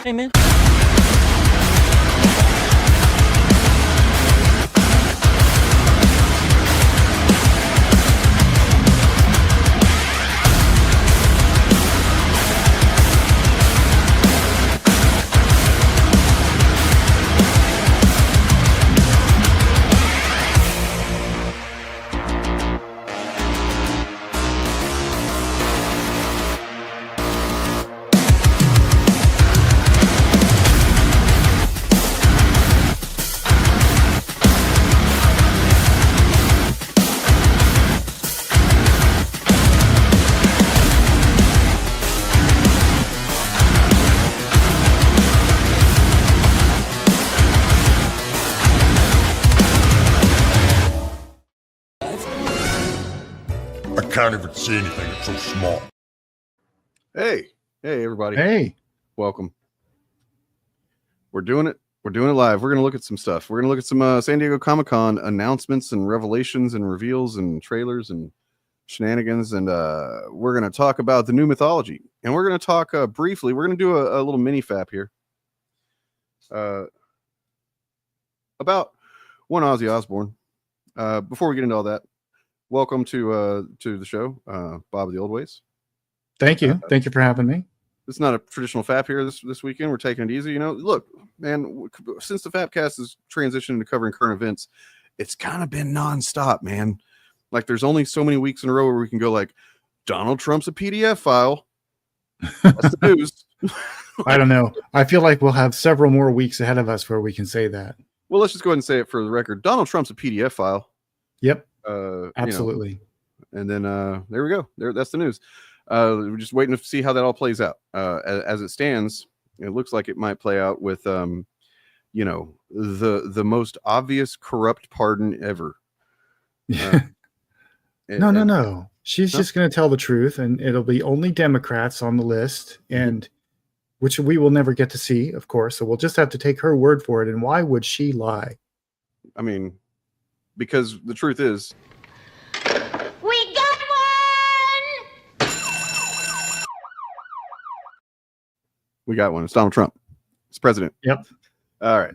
Amen. I can't even see anything. It's so small. Hey, everybody. Hey, welcome. We're doing it. We're doing it live. We're going to look at some stuff. We're going to look at some San Diego Comic-Con announcements and revelations and reveals and trailers and shenanigans. And we're going to talk about the new mythology. And we're going to talk briefly. We're going to do a little mini fap here about one Ozzy Osbourne. Before we get into all that, welcome to the show, Bob of the Old Ways. thank you. Thank you for having me. It's not a traditional FAP here this weekend. We're taking it easy. You know, look, man, since the FAPcast has transitioned into covering current events, it's kind of been nonstop, man. Like, there's only so many weeks in a row where we can go like, Donald Trump's a PDF file. That's the news. I don't know. I feel like we'll have several more weeks ahead of us where we can say that. Well, let's just go ahead and say it for the record. Donald Trump's a PDF file. Yep. Absolutely. You know, and then there we go. That's the news. We're just waiting to see how that all plays out. As it stands, it looks like it might play out with you know, the most obvious corrupt pardon ever. No. She's just going to tell the truth, and it'll be only Democrats on the list, and which we will never get to see, of course. So we'll just have to take her word for it. And why would she lie? I mean, because the truth is, we got one. we got one. It's Donald Trump. It's president. Yep. All right.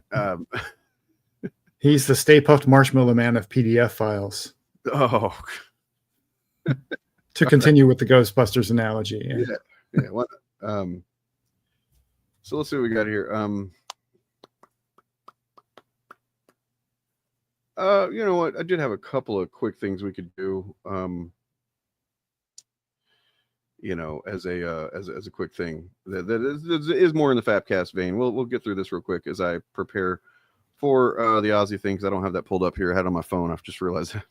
He's the Stay Puft Marshmallow Man of PDF files. Oh. To continue with the Ghostbusters analogy. Yeah. What? So let's see what we got here. You know what? I did have a couple of quick things we could do. You know, as a quick thing that is more in the Fapcast vein. We'll get through this real quick as I prepare for the Ozzy thing, because I don't have that pulled up here. I had it on my phone. I've just realized that.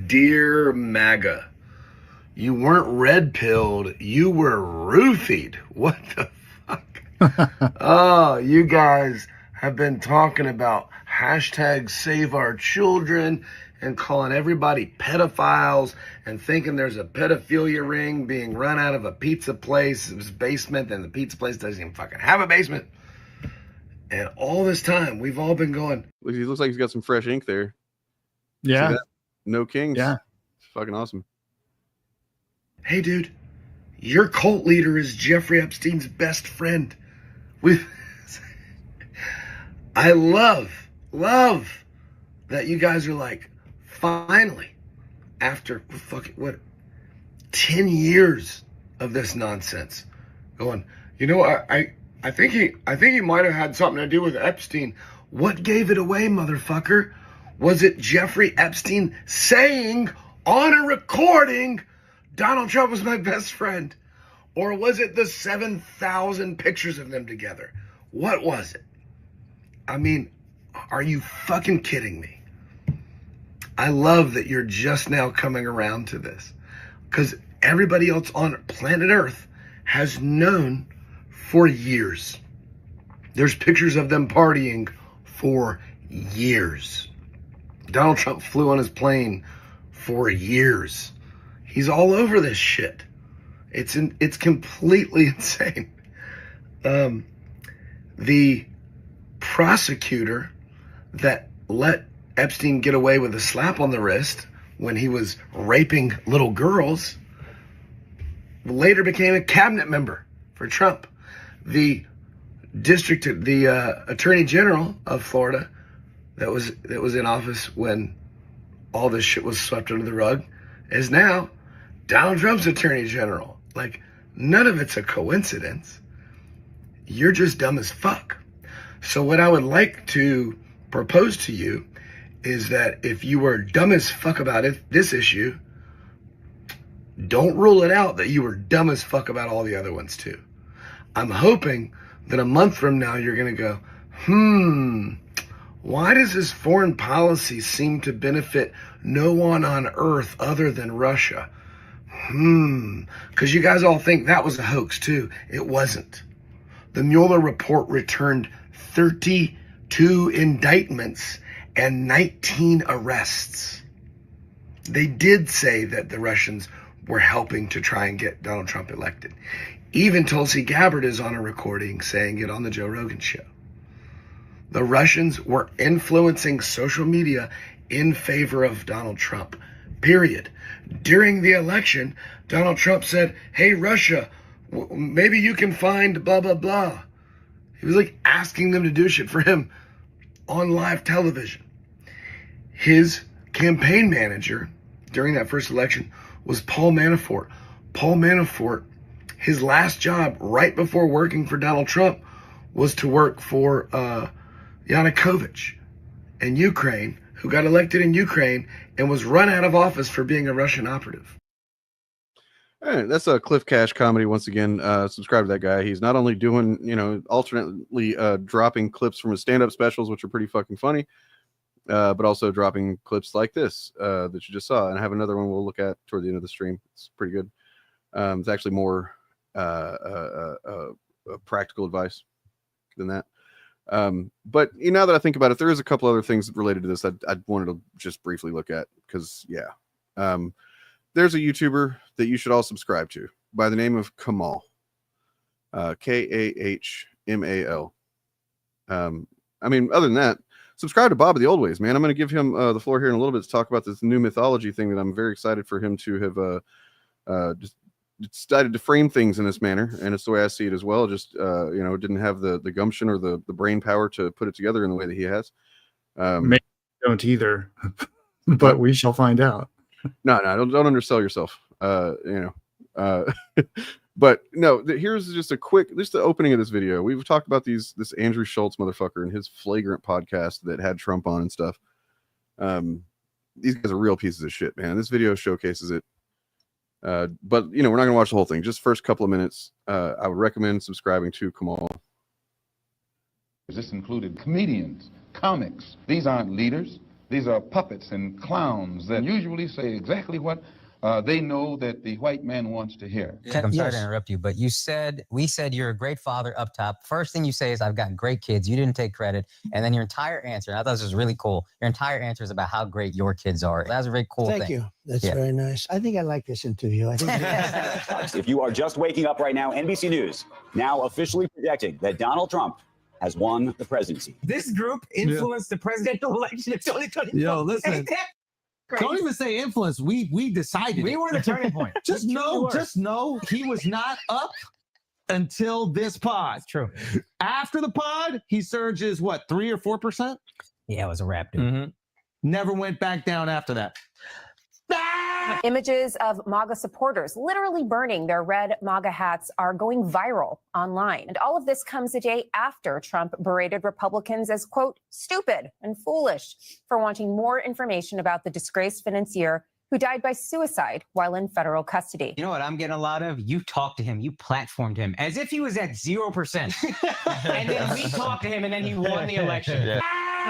Dear MAGA, you weren't red pilled, you were roofied. What the fuck? Oh, you guys have been talking about hashtag save our children and calling everybody pedophiles and thinking there's a pedophilia ring being run out of a pizza place's basement, and the pizza place doesn't even fucking have a basement. And all this time, we've all been going. He looks like he's got some fresh ink there. Yeah. No kings. Yeah. It's fucking awesome. Hey, dude, your cult leader is Jeffrey Epstein's best friend. I love that you guys are like, finally, after 10 years of this nonsense, going, you know, I think he might have had something to do with Epstein. What gave it away, motherfucker? Was it Jeffrey Epstein saying on a recording, Donald Trump was my best friend? Or was it the 7,000 pictures of them together? What was it? I mean, are you fucking kidding me? I love that you're just now coming around to this, because everybody else on planet Earth has known for years. There's pictures of them partying for years. Donald Trump flew on his plane for years. He's all over this shit. It's completely insane. The prosecutor that let Epstein get away with a slap on the wrist when he was raping little girls later became a cabinet member for Trump. the Attorney General of Florida that was in office when all this shit was swept under the rug is now Donald Trump's Attorney General. Like, none of it's a coincidence. You're just dumb as fuck. So what I would like to propose to you is that if you were dumb as fuck about this issue, don't rule it out that you were dumb as fuck about all the other ones too. I'm hoping that a month from now you're going to go, why does this foreign policy seem to benefit no one on earth other than Russia? Because you guys all think that was a hoax too. It wasn't. The Mueller report returned 32 indictments and 19 arrests. They did say that the Russians were helping to try and get Donald Trump elected. Even Tulsi Gabbard is on a recording saying it on the Joe Rogan show. The Russians were influencing social media in favor of Donald Trump, period. During the election, Donald Trump said, hey, Russia, maybe you can find blah, blah, blah. He was like asking them to do shit for him on live television. His campaign manager during that first election was Paul Manafort. Paul Manafort, his last job right before working for Donald Trump was to work for Yanukovych in Ukraine, who got elected in Ukraine and was run out of office for being a Russian operative. All right, that's a Cliff Cash comedy. Once again, subscribe to that guy. He's not only doing, alternately dropping clips from his stand-up specials, which are pretty fucking funny, but also dropping clips like this that you just saw. And I have another one we'll look at toward the end of the stream. It's pretty good. It's actually more practical advice than that. But now that I think about it, there is a couple other things related to this I wanted to just briefly look at because, there's a YouTuber that you should all subscribe to by the name of Kamal, Kahmal. Other than that, subscribe to Bob of the Old Ways, man. I'm going to give him the floor here in a little bit to talk about this new mythology thing that I'm very excited for him to have just decided to frame things in this manner, and it's the way I see it as well. Just didn't have the gumption or the brain power to put it together in the way that he has. Maybe don't either, but we shall find out. No, don't undersell yourself. But no, here's just the opening of this video. We've talked about this Andrew Schultz motherfucker and his flagrant podcast that had Trump on and stuff. These guys are real pieces of shit, man. This video showcases it. But we're not gonna watch the whole thing. Just first couple of minutes. I would recommend subscribing to Kamal. This included comedians, comics. These aren't leaders. These are puppets and clowns that usually say exactly what they know that the white man wants to hear. I'm sorry to interrupt you, but we said you're a great father up top. First thing you say is, I've got great kids. You didn't take credit. And then your entire answer, and I thought this was really cool, your entire answer is about how great your kids are. That was a very cool thing. Thank you. That's very nice. I think I like this interview. I think If you are just waking up right now, NBC News now officially projecting that Donald Trump has won the presidency. This group influenced the presidential election of 2024. Yo, listen. Don't even say influence. We decided. We were the turning point. Just know he was not up until this pod. True. After the pod, he surges 3 or 4%? Yeah, it was a wrap, dude. Never went back down after that. Images of MAGA supporters literally burning their red MAGA hats are going viral online. And all of this comes a day after Trump berated Republicans as, quote, stupid and foolish for wanting more information about the disgraced financier who died by suicide while in federal custody. You know what I'm getting a lot of? You talked to him, you platformed him as if he was at 0%. And then we talked to him and then he won the election.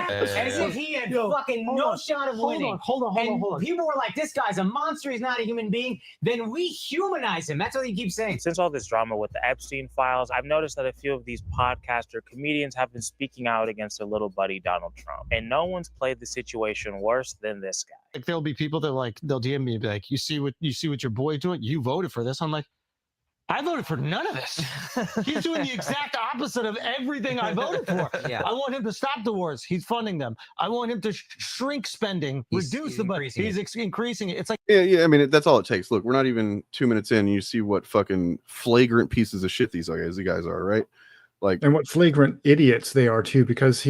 As if he had fucking no shot of winning. Hold on. People were like, this guy's a monster, he's not a human being. Then we humanize him. That's what he keeps saying. Since all this drama with the Epstein files, I've noticed that a few of these podcaster comedians have been speaking out against their little buddy Donald Trump. And no one's played the situation worse than this guy. Like, there'll be people that they'll DM me and be like, you see what your boy's doing? You voted for this. I'm like, I voted for none of this. He's doing the exact opposite of everything I voted for. Yeah. I want him to stop the wars. He's funding them. I want him to shrink spending, reduce the budget. He's increasing it. It's like, yeah. I mean, that's all it takes. Look, we're not even 2 minutes in, and you see what fucking flagrant pieces of shit these guys are, right? Like, and what flagrant idiots they are too, because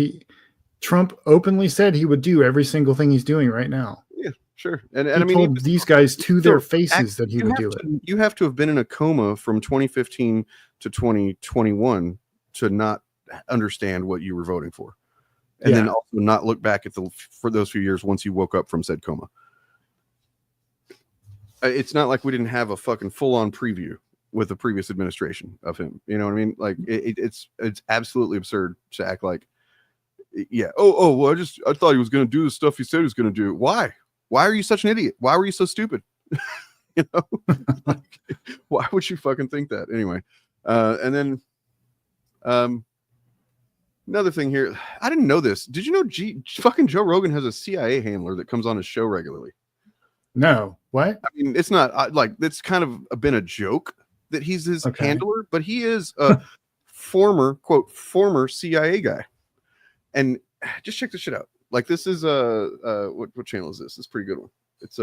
Trump openly said he would do every single thing he's doing right now. yeah, sure. And He I mean, told these guys to their faces that he would do it. You have to have been in a coma from 2015 to 2021 to not understand what you were voting for, and then also not look back at for those few years once you woke up from said coma. It's not like we didn't have a fucking full-on preview with the previous administration of him. You know what I mean? Like it's absolutely absurd to act like, yeah. Well, I thought he was going to do the stuff he said he was going to do. Why are you such an idiot? Why were you so stupid? You know, like, why would you fucking think that? Anyway, and then another thing here. I didn't know this. Did you know fucking Joe Rogan has a CIA handler that comes on his show regularly? No, what? I mean, it's not like it's kind of been a joke that he's his handler, but he is a former CIA guy. And just check this shit out. Like, this is what channel is this? It's a pretty good one. It's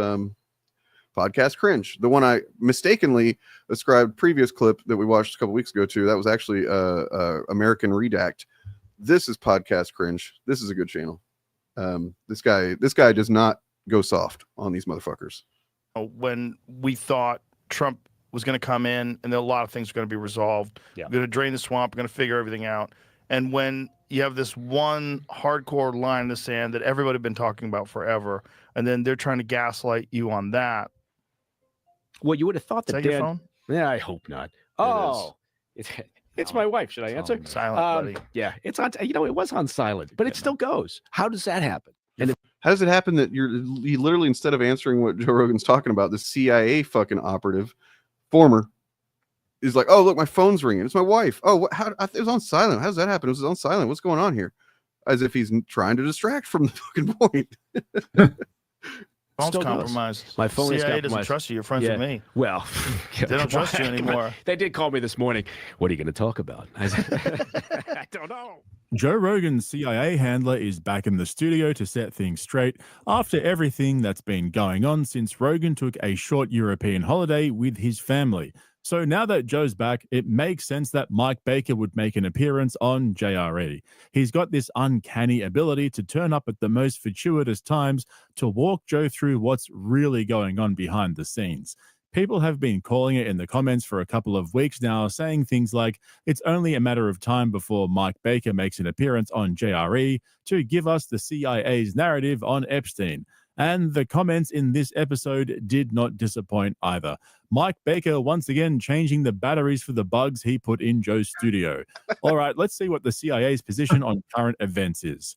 Podcast Cringe, the one I mistakenly ascribed previous clip that we watched a couple weeks ago to. That was actually American Redact. This is Podcast Cringe. This is a good channel. This guy does not go soft on these motherfuckers. When we thought Trump was going to come in and a lot of things are going to be resolved, we're going to drain the swamp, we're going to figure everything out. And when you have this one hardcore line in the sand that everybody had been talking about forever, and then they're trying to gaslight you on that. Well, you would have thought that your phone? Yeah, I hope not. Oh, it's my wife. Should I answer? Silent, buddy. Yeah, it's on. It was on silent, but it still goes. How does that happen? And how does it happen that you literally, instead of answering what Joe Rogan's talking about, the CIA fucking operative, former, is like, oh, look, my phone's ringing. It's my wife. Oh, it was on silent. How does that happen? It was on silent. What's going on here? As if he's trying to distract from the fucking point. Phone's compromised. My phone is CIA compromised. doesn't trust you. You're friends with me. Well, they don't trust you anymore. They did call me this morning. What are you going to talk about? I don't know. Joe Rogan's CIA handler is back in the studio to set things straight after everything that's been going on since Rogan took a short European holiday with his family. So now that Joe's back, it makes sense that Mike Baker would make an appearance on JRE. He's got this uncanny ability to turn up at the most fortuitous times to walk Joe through what's really going on behind the scenes. People have been calling it in the comments for a couple of weeks now, saying things like, it's only a matter of time before Mike Baker makes an appearance on JRE to give us the CIA's narrative on Epstein. And the comments in this episode did not disappoint either. Mike Baker once again changing the batteries for the bugs he put in Joe's studio. All right, let's see what the CIA's position on current events is.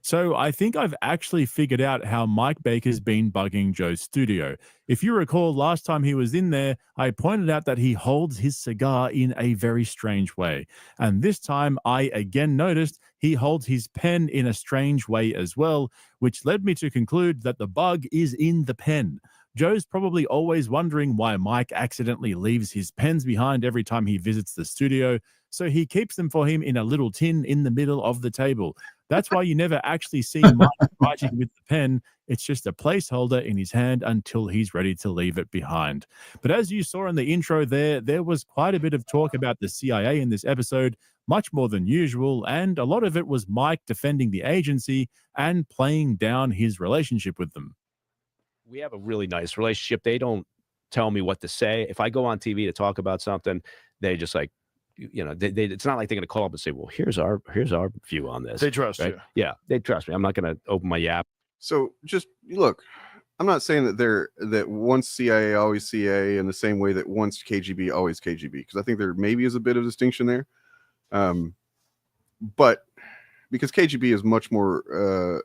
So I think I've actually figured out how Mike Baker's been bugging Joe's studio. If you recall, last time he was in there, I pointed out that he holds his cigar in a very strange way. And this time I again noticed he holds his pen in a strange way as well, which led me to conclude that the bug is in the pen. Joe's probably always wondering why Mike accidentally leaves his pens behind every time he visits the studio, so he keeps them for him in a little tin in the middle of the table. That's why you never actually see Mike writing with the pen. It's just a placeholder in his hand until he's ready to leave it behind. But as you saw in the intro there was quite a bit of talk about the CIA in this episode, much more than usual, and a lot of it was Mike defending the agency and playing down his relationship with them. We have a really nice relationship. They don't tell me what to say. If I go on TV to talk about something, they just like, you know, it's not like they're going to call up and say, well, here's our view on this. They trust you. Yeah, they trust me. I'm not going to open my yap. So just look, I'm not saying that once CIA, always CIA, in the same way that once KGB, always KGB, because I think there maybe is a bit of distinction there. But because KGB is much more,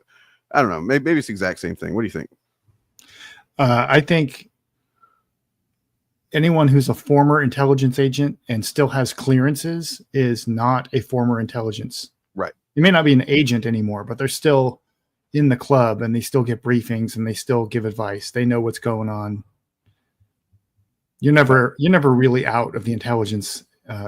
I don't know, maybe it's the exact same thing. What do you think? I think anyone who's a former intelligence agent and still has clearances is not a former intelligence. Right. You may not be an agent anymore, but they're still in the club and they still get briefings and they still give advice. They know what's going on. You're never really out of the intelligence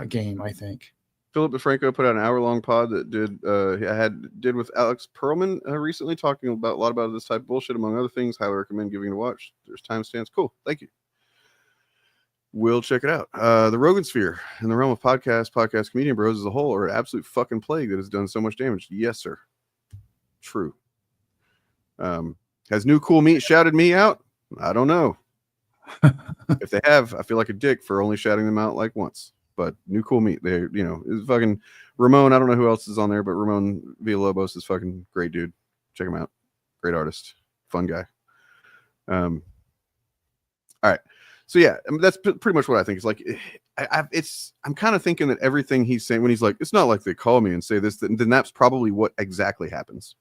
game, I think. Philip DeFranco put out an hour-long pod that did with Alex Perlman recently, talking about a lot about this type of bullshit, among other things. Highly recommend giving it a watch. There's timestamps. Cool. Thank you. we'll check it out. The Rogan sphere in the realm of podcast comedian bros as a whole are an absolute fucking plague that has done so much damage. Yes, sir. True. Has New Cool Meat shouted me out? I don't know. If they have, I feel like a dick for only shouting them out like once. But New Cool Meat, they, you know, is fucking Ramon. I don't know who else is on there, but Ramon Villalobos is fucking great dude. Check him out. Great artist, fun guy. All right. So yeah, I mean, that's pretty much what I think. It's like, I'm kind of thinking that everything he's saying when he's like, it's not like they call me and say this, then that's probably what exactly happens.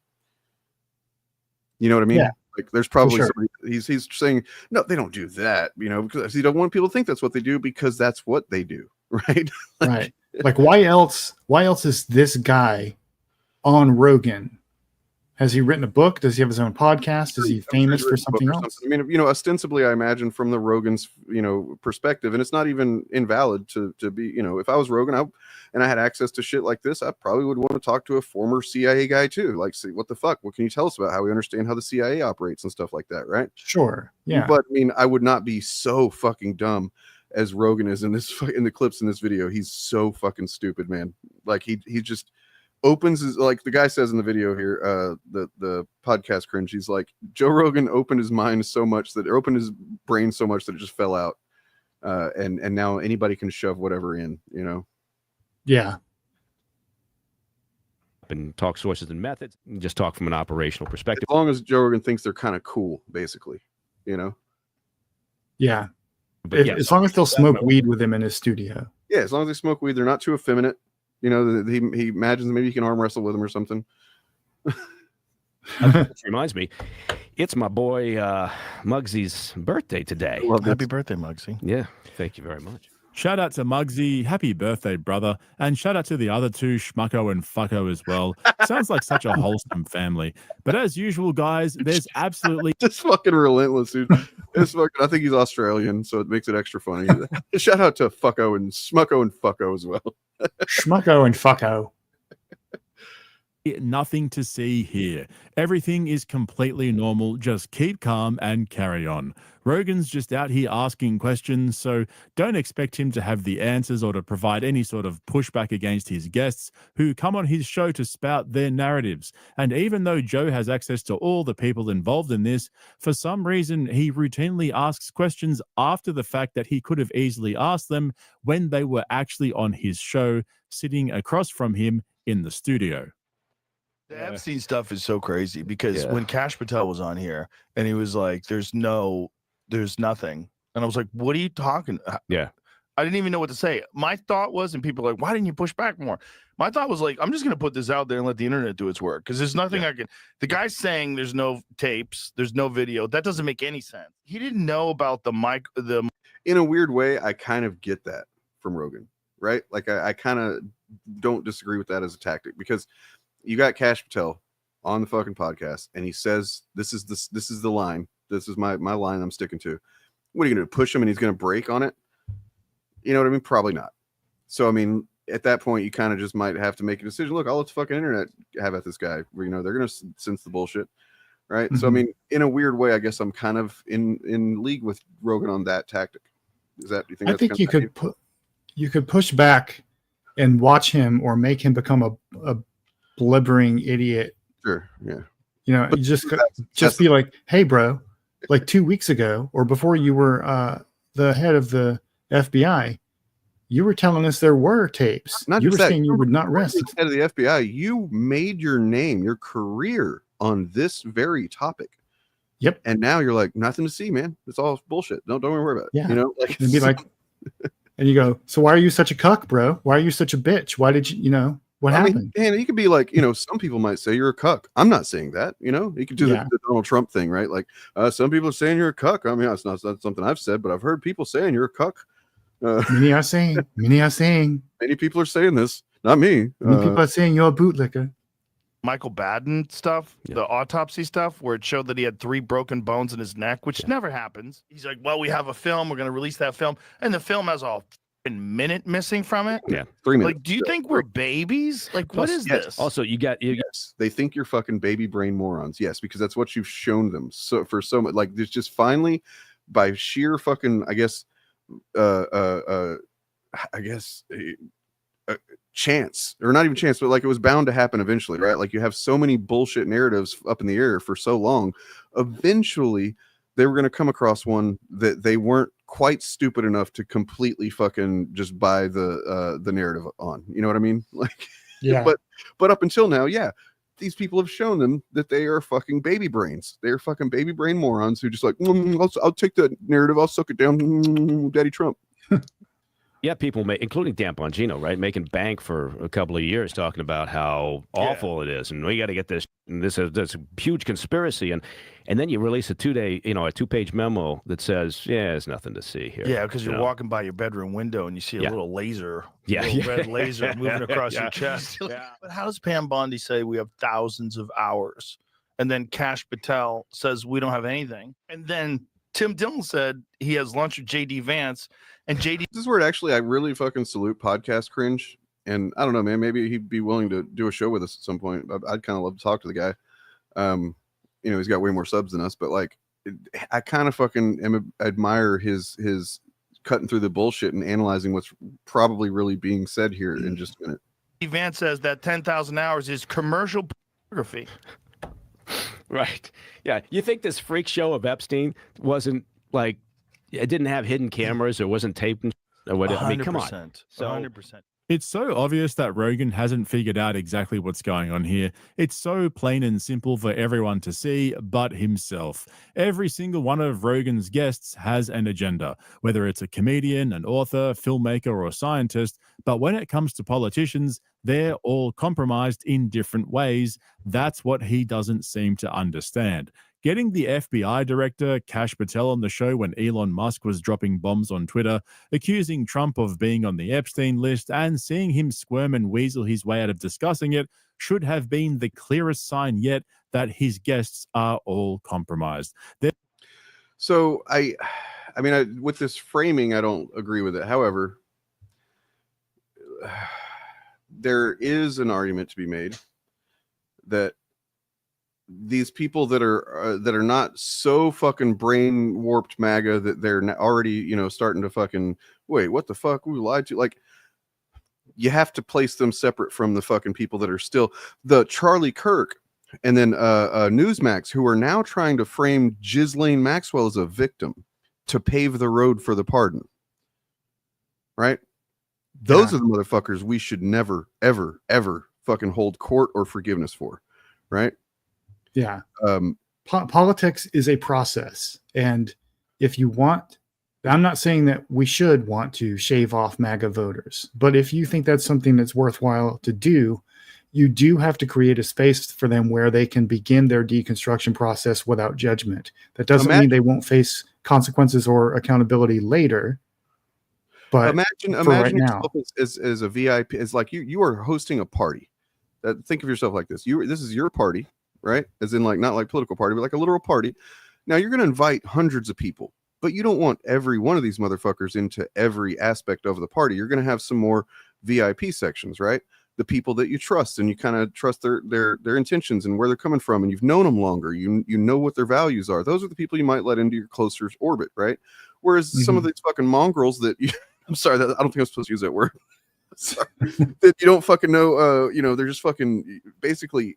You know what I mean? Yeah. Like there's probably sure. somebody, he's saying, no, they don't do that, you know, because he don't want people to think that's what they do because that's what they do. Right. Right. Like why else is this guy on Rogan? Has he written a book? Does he have his own podcast? Is he famous for something else? I mean, you know, ostensibly, I imagine from the Rogan's, you know, perspective, and it's not even invalid to be, you know, if I was Rogan and I had access to shit like this, I probably would want to talk to a former CIA guy too. Like, see, what the fuck? What can you tell us about how we understand how the CIA operates and stuff like that, right? Sure. Yeah. But I mean, I would not be so fucking dumb as Rogan is in the clips in this video. He's so fucking stupid, man. Like he just opens his, like the guy says in the video here, the podcast cringe, he's like, Joe Rogan opened his mind so much that, or opened his brain so much that it just fell out, and now anybody can shove whatever in, you know. Yeah. And talk sources and methods, and just talk from an operational perspective. As long as Joe Rogan thinks they're kind of cool, basically, you know. Yeah. But yes, as long as they'll smoke weed with him in his studio. Yeah, as long as they smoke weed, they're not too effeminate. You know, he imagines maybe you can arm wrestle with him or something. Which reminds me, it's my boy Muggsy's birthday today. Happy birthday, Muggsy. Yeah, thank you very much. Shout out to Muggsy. Happy birthday, brother. And shout out to the other two, Schmucko and Fucko as well. Sounds like such a wholesome family. But as usual, guys, there's absolutely just fucking relentless, dude. It's fucking, I think he's Australian, so it makes it extra funny. Shout out to Fucko and Schmucko and Fucko as well. Schmucko and Fucko. nothing to see here. Everything is completely normal. Just keep calm and carry on. Rogan's just out here asking questions, so don't expect him to have the answers or to provide any sort of pushback against his guests who come on his show to spout their narratives. And even though Joe has access to all the people involved in this, for some reason he routinely asks questions after the fact that he could have easily asked them when they were actually on his show, sitting across from him in the studio. The Epstein stuff is so crazy because when Kash Patel was on here and he was like, there's nothing. And I was like, what are you talking? Yeah. I didn't even know what to say. My thought was, and people are like, why didn't you push back more? My thought was like, I'm just going to put this out there and let the internet do its work. Because there's nothing I can, the guy's saying there's no tapes, there's no video. That doesn't make any sense. He didn't know about the mic. In a weird way, I kind of get that from Rogan, right? Like I kind of don't disagree with that as a tactic, because you got Kash Patel on the fucking podcast and he says, this is the line. This is my line I'm sticking to. What are you going to push him and he's going to break on it? You know what I mean? Probably not. So, I mean, at that point, you kind of just might have to make a decision. Look, I'll let the fucking internet have at this guy. Where, you know, they're going to sense the bullshit, right? Mm-hmm. So, I mean, in a weird way, I guess I'm kind of in league with Rogan on that tactic. Is that? Do you think? I think you could push back and watch him or make him become a blibbering idiot. Sure. Yeah. You know, But you just be like, hey, bro, like 2 weeks ago or before you were the head of the FBI, you were telling us there were tapes. Not you just were that, saying you would not rest. Head of the FBI, you made your name, your career on this very topic. Yep. And now you're like, nothing to see, man. It's all bullshit. Don't worry about it. Yeah. You know, like, and be like, and you go, so why are you such a cuck, bro? Why are you such a bitch? Why did what happened? And he could be like, some people might say you're a cuck. I'm not saying that, you could do the Donald Trump thing, right? Like, some people are saying you're a cuck. I mean, it's not something I've said, but I've heard people saying you're a cuck. Many are saying. Many people are saying this, not me. Many people are saying you're a bootlicker. Michael Baden stuff, the autopsy stuff, where it showed that he had 3 broken bones in his neck, which never happens. He's like, well, we have a film. We're going to release that film. And the film has a minute missing from it. Yeah, 3 minutes. Like, do you think we're babies? Like, what is this? Also, yes, they think you're fucking baby brain morons. Yes, because that's what you've shown them. So for so much, like, there's just finally, by sheer fucking, I guess, I guess chance, or not even chance, but like it was bound to happen eventually, right? Like you have so many bullshit narratives up in the air for so long, eventually they were going to come across one that they weren't quite stupid enough to completely fucking just buy the narrative on. You know what I mean? Like, yeah. But up until now, yeah, these people have shown them that they are fucking baby brains. They're fucking baby brain morons who just like, I'll take that narrative, I'll suck it down, Daddy Trump. Yeah, people including Dan Bongino, right, making bank for a couple of years talking about how awful it is, and we got to get this. And this is a huge conspiracy, and then you release a 2-page memo that says, yeah, there's nothing to see here. Yeah, because you're walking by your bedroom window and you see a little laser, red laser moving across your chest. But how does Pam Bondi say we have thousands of hours, and then Kash Patel says we don't have anything, and then Tim Dillon said he has lunch with JD Vance, and JD. This is where I really fucking salute podcast cringe. And I don't know, man, maybe he'd be willing to do a show with us at some point. I'd kind of love to talk to the guy. He's got way more subs than us, but like, I kind of fucking admire his cutting through the bullshit and analyzing what's probably really being said here in just a minute. Vance says that 10,000 hours is commercial pornography. Right. Yeah. You think this freak show of Epstein wasn't like, it didn't have hidden cameras or wasn't taped or whatever? I mean, come on. So 100%. It's so obvious that Rogan hasn't figured out exactly what's going on here. It's so plain and simple for everyone to see but himself. Every single one of Rogan's guests has an agenda, whether it's a comedian, an author, filmmaker, or a scientist. But when it comes to politicians, they're all compromised in different ways. That's what he doesn't seem to understand. Getting the FBI director, Kash Patel, on the show when Elon Musk was dropping bombs on Twitter, accusing Trump of being on the Epstein list, and seeing him squirm and weasel his way out of discussing it should have been the clearest sign yet that his guests are all compromised. So I mean, with this framing, I don't agree with it. However, there is an argument to be made that these people that are not so fucking brain warped MAGA that they're already, starting to fucking wait, what the fuck, we lied to, like, you have to place them separate from the fucking people that are still the Charlie Kirk and then Newsmax, who are now trying to frame Ghislaine Maxwell as a victim to pave the road for the pardon. Right? Those are the motherfuckers we should never, ever, ever fucking hold court or forgiveness for. Right? Yeah. Politics is a process. And if you want, I'm not saying that we should want to shave off MAGA voters, but if you think that's something that's worthwhile to do, you do have to create a space for them where they can begin their deconstruction process without judgment. That doesn't mean they won't face consequences or accountability later. But imagine right now, yourself as a VIP. It's like you are hosting a party. Think of yourself like this. This is your party. Right? As in, like, not like political party, but like a literal party. Now you're going to invite hundreds of people, but you don't want every one of these motherfuckers into every aspect of the party. You're going to have some more VIP sections, right? The people that you trust, and you kind of trust their intentions and where they're coming from, and you've known them longer. You know what their values are. Those are the people you might let into your closer orbit, right? Whereas some of these fucking mongrels that I'm sorry, I don't think I'm supposed to use that word. Sorry, that you don't fucking know. They're just fucking basically,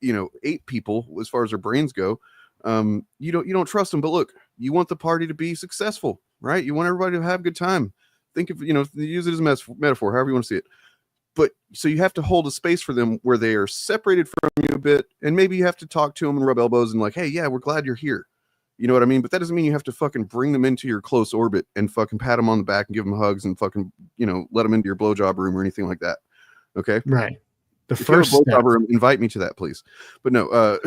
8 people as far as their brains go. You don't trust them, but look, you want the party to be successful, right? You want everybody to have a good time. Think of, use it as a metaphor, however you want to see it. But so you have to hold a space for them where they are separated from you a bit, and maybe you have to talk to them and rub elbows and like, hey, yeah, we're glad you're here. You know what I mean? But that doesn't mean you have to fucking bring them into your close orbit and fucking pat them on the back and give them hugs and fucking, let them into your blowjob room or anything like that. Okay? Right. The if first you're a blowjob room, invite me to that, please. But no.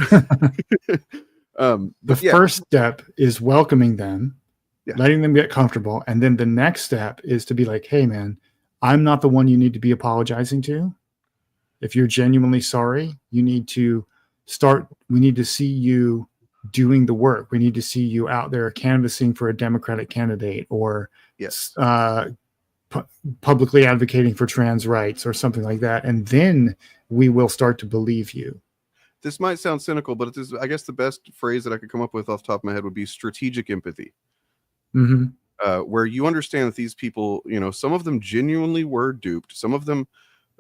First step is welcoming them, letting them get comfortable, and then the next step is to be like, hey, man, I'm not the one you need to be apologizing to. If you're genuinely sorry, you need to start. We need to see you doing the work. We need to see you out there canvassing for a Democratic candidate or publicly advocating for trans rights or something like that. And then we will start to believe you. This might sound cynical, but it is, I guess the best phrase that I could come up with off the top of my head would be strategic empathy. Mm-hmm. where you understand that these people, you know, some of them genuinely were duped. Some of them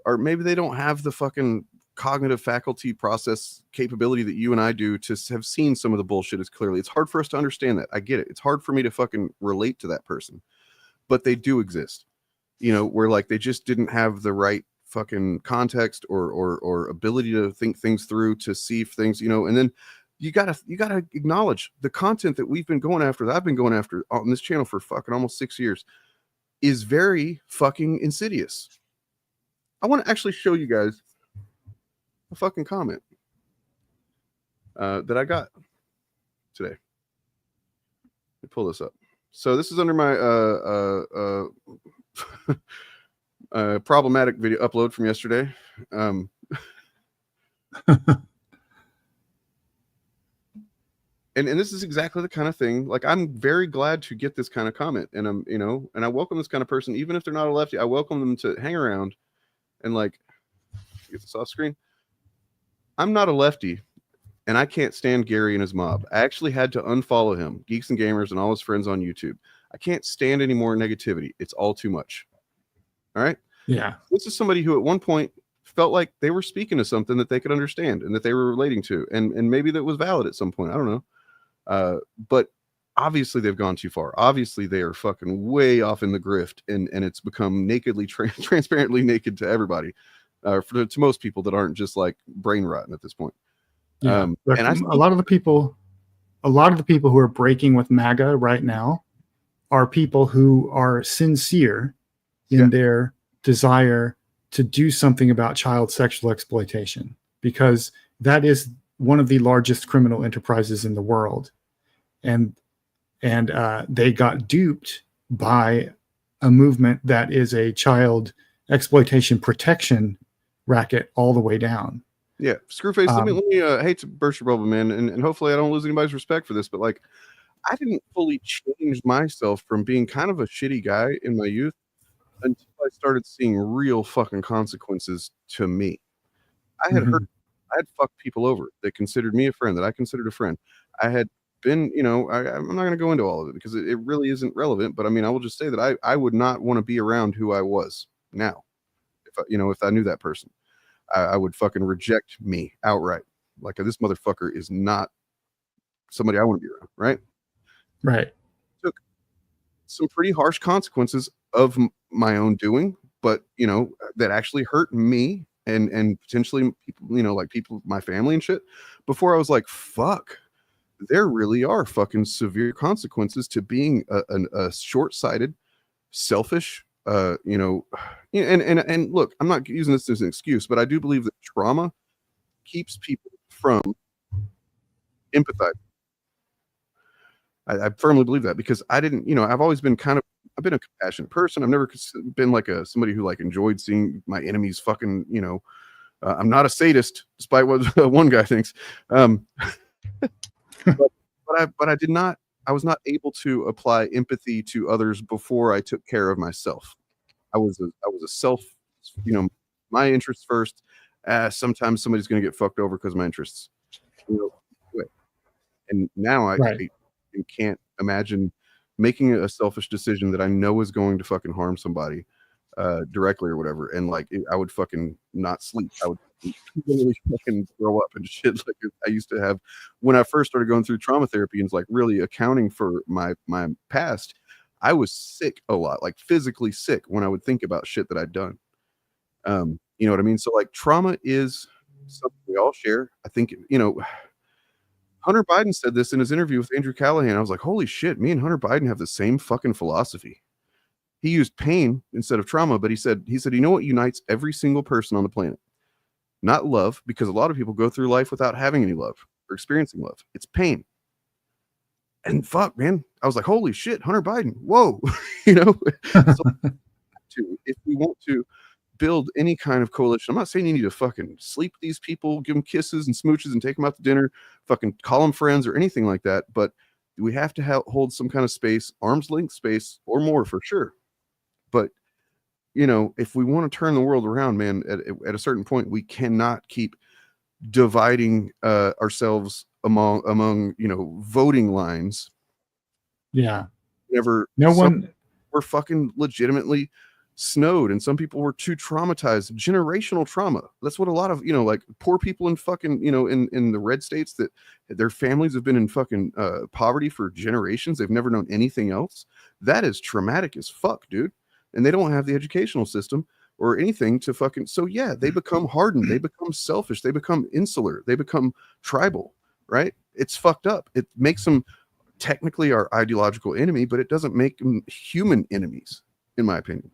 are, maybe they don't have the fucking cognitive faculty process capability that you and I do to have seen some of the bullshit as clearly. It's hard for us to understand that. I get it. It's hard for me to fucking relate to that person, but they do exist, you know, where like they just didn't have the right fucking context or ability to think things through, to see if things, you know. And then you gotta acknowledge the content that we've been going after, that I've been going after on this channel for fucking almost 6 years, is very fucking insidious. I want to actually show you guys a fucking comment that I got today. Let me pull this up. So this is under my problematic video upload from yesterday. And this is exactly the kind of thing, like, I'm very glad to get this kind of comment, and I'm, you know, and I welcome this kind of person, even if they're not a lefty. I welcome them to hang around and like get this off screen. I'm not a lefty, and I can't stand Gary and his mob. I actually had to unfollow him, Geeks and Gamers, and all his friends on YouTube. I can't stand any more negativity. It's all too much. All right. Yeah. This is somebody who at one point felt like they were speaking to something that they could understand and that they were relating to, and maybe that was valid at some point. I don't know. But obviously they've gone too far. Obviously they are fucking way off in the grift, and it's become nakedly transparently naked to everybody, to most people that aren't just like brain rotten at this point. Yeah. And a lot of the people who are breaking with MAGA right now are people who are sincere in their desire to do something about child sexual exploitation, because that is one of the largest criminal enterprises in the world. And they got duped by a movement that is a child exploitation protection racket all the way down. Yeah, Screwface, let me hate to burst your bubble, man, and hopefully I don't lose anybody's respect for this, but like, I didn't fully change myself from being kind of a shitty guy in my youth until I started seeing real fucking consequences to me. I had I had fucked people over that considered me a friend, that I considered a friend. I had been, you know, I'm not going to go into all of it because it really isn't relevant, but I mean, I will just say that I would not want to be around who I was now. If I knew that person, I would fucking reject me outright. Like, this motherfucker is not somebody I want to be around, right? Right. Took some pretty harsh consequences of my own doing, but, you know, that actually hurt me and potentially people, you know, like people, my family and shit, before I was like, fuck, there really are fucking severe consequences to being a short-sighted, selfish, you know, and look, I'm not using this as an excuse, but I do believe that trauma keeps people from empathizing. I firmly believe that, because I didn't, you know, I've always been I've been a compassionate person. I've never been like somebody who like enjoyed seeing my enemies fucking, you know, I'm not a sadist, despite what one guy thinks. But I did not, I was not able to apply empathy to others before I took care of myself. I was a self, you know, my interests first. Sometimes somebody's going to get fucked over because of my interests. You know, and now I can't imagine making a selfish decision that I know is going to fucking harm somebody directly or whatever. And like, I would fucking not sleep. I would really fucking throw up and shit like I used to have when I first started going through trauma therapy and like really accounting for my past. I was sick a lot, like physically sick, when I would think about shit that I'd done. You know what I mean? So like, trauma is something we all share. I think, you know, Hunter Biden said this in his interview with Andrew Callahan. I was like, holy shit, me and Hunter Biden have the same fucking philosophy. He used pain instead of trauma, but he said, you know what unites every single person on the planet? Not love, because a lot of people go through life without having any love or experiencing love. It's pain. And fuck, man, I was like, holy shit, Hunter Biden, whoa. You know, so, if we want to build any kind of coalition, I'm not saying you need to fucking sleep with these people, give them kisses and smooches and take them out to dinner, fucking call them friends or anything like that, but we have to hold some kind of space, arm's length space or more for sure. But you know, if we want to turn the world around, man, at a certain point, we cannot keep dividing ourselves among, you know, voting lines. Yeah. never. Were fucking legitimately snowed, and some people were too traumatized. Generational trauma. That's what a lot of like poor people in fucking in the red states that their families have been in fucking poverty for generations. They've never known anything else. That is traumatic as fuck, dude. And they don't have the educational system or anything to fucking. So yeah, they become hardened. They become selfish. They become insular. They become tribal. Right? It's fucked up. It makes them technically our ideological enemy, but it doesn't make them human enemies, in my opinion.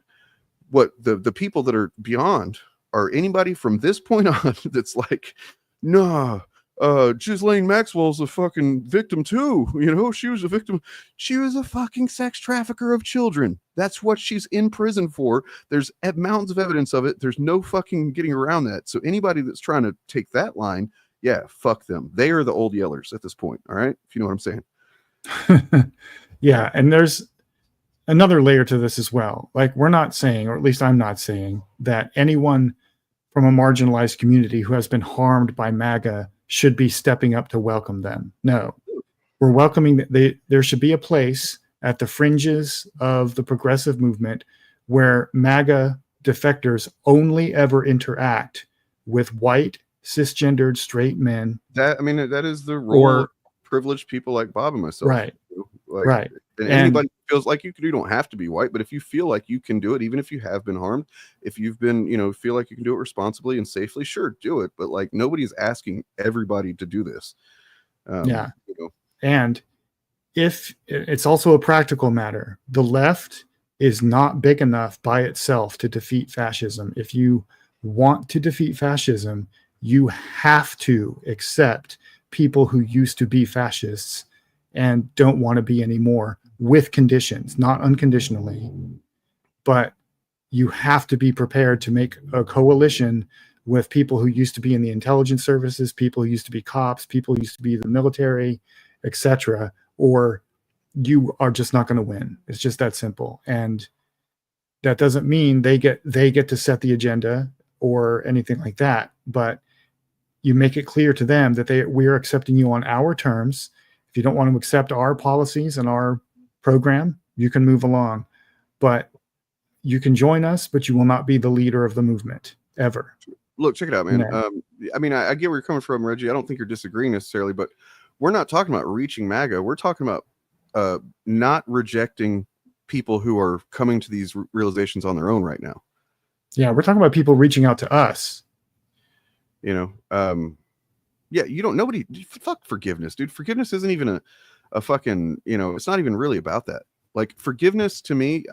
What the people that are beyond are anybody from this point on that's like, nah, Ghislaine Maxwell's a fucking victim too. She was a victim. She was a fucking sex trafficker of children. That's what she's in prison for. There's mountains of evidence of it. There's no fucking getting around that. So anybody that's trying to take that line, yeah, fuck them. They are the old yellers at this point. All right. If you know what I'm saying. Yeah. And there's another layer to this as well. Like, we're not saying, or at least I'm not saying, that anyone from a marginalized community who has been harmed by MAGA should be stepping up to welcome them. No, we're welcoming. There should be a place at the fringes of the progressive movement where MAGA defectors only ever interact with white, cisgendered, straight men. That is the role of privileged people like Bob and myself. Right. Right. And anybody who feels like you don't have to be white, but if you feel like you can do it, even if you have been harmed, if you've been, feel like you can do it responsibly and safely, sure, do it. But like, nobody's asking everybody to do this. And if it's also a practical matter, the left is not big enough by itself to defeat fascism. If you want to defeat fascism, you have to accept people who used to be fascists and don't want to be anymore, with conditions, not unconditionally. But you have to be prepared to make a coalition with people who used to be in the intelligence services, people who used to be cops, people who used to be the military, etc., or you are just not going to win. It's just that simple. And that doesn't mean they get to set the agenda or anything like that, but you make it clear to them that we're accepting you on our terms. If you don't want to accept our policies and our program, you can move along, but you can join us, but you will not be the leader of the movement ever. Look, check it out, man. No. I get where you're coming from, Reggie. I don't think you're disagreeing necessarily, but we're not talking about reaching MAGA. We're talking about not rejecting people who are coming to these realizations on their own right now. Yeah, we're talking about people reaching out to us. Nobody, fuck forgiveness, dude. Forgiveness isn't even a fucking, it's not even really about that. Like, forgiveness to me,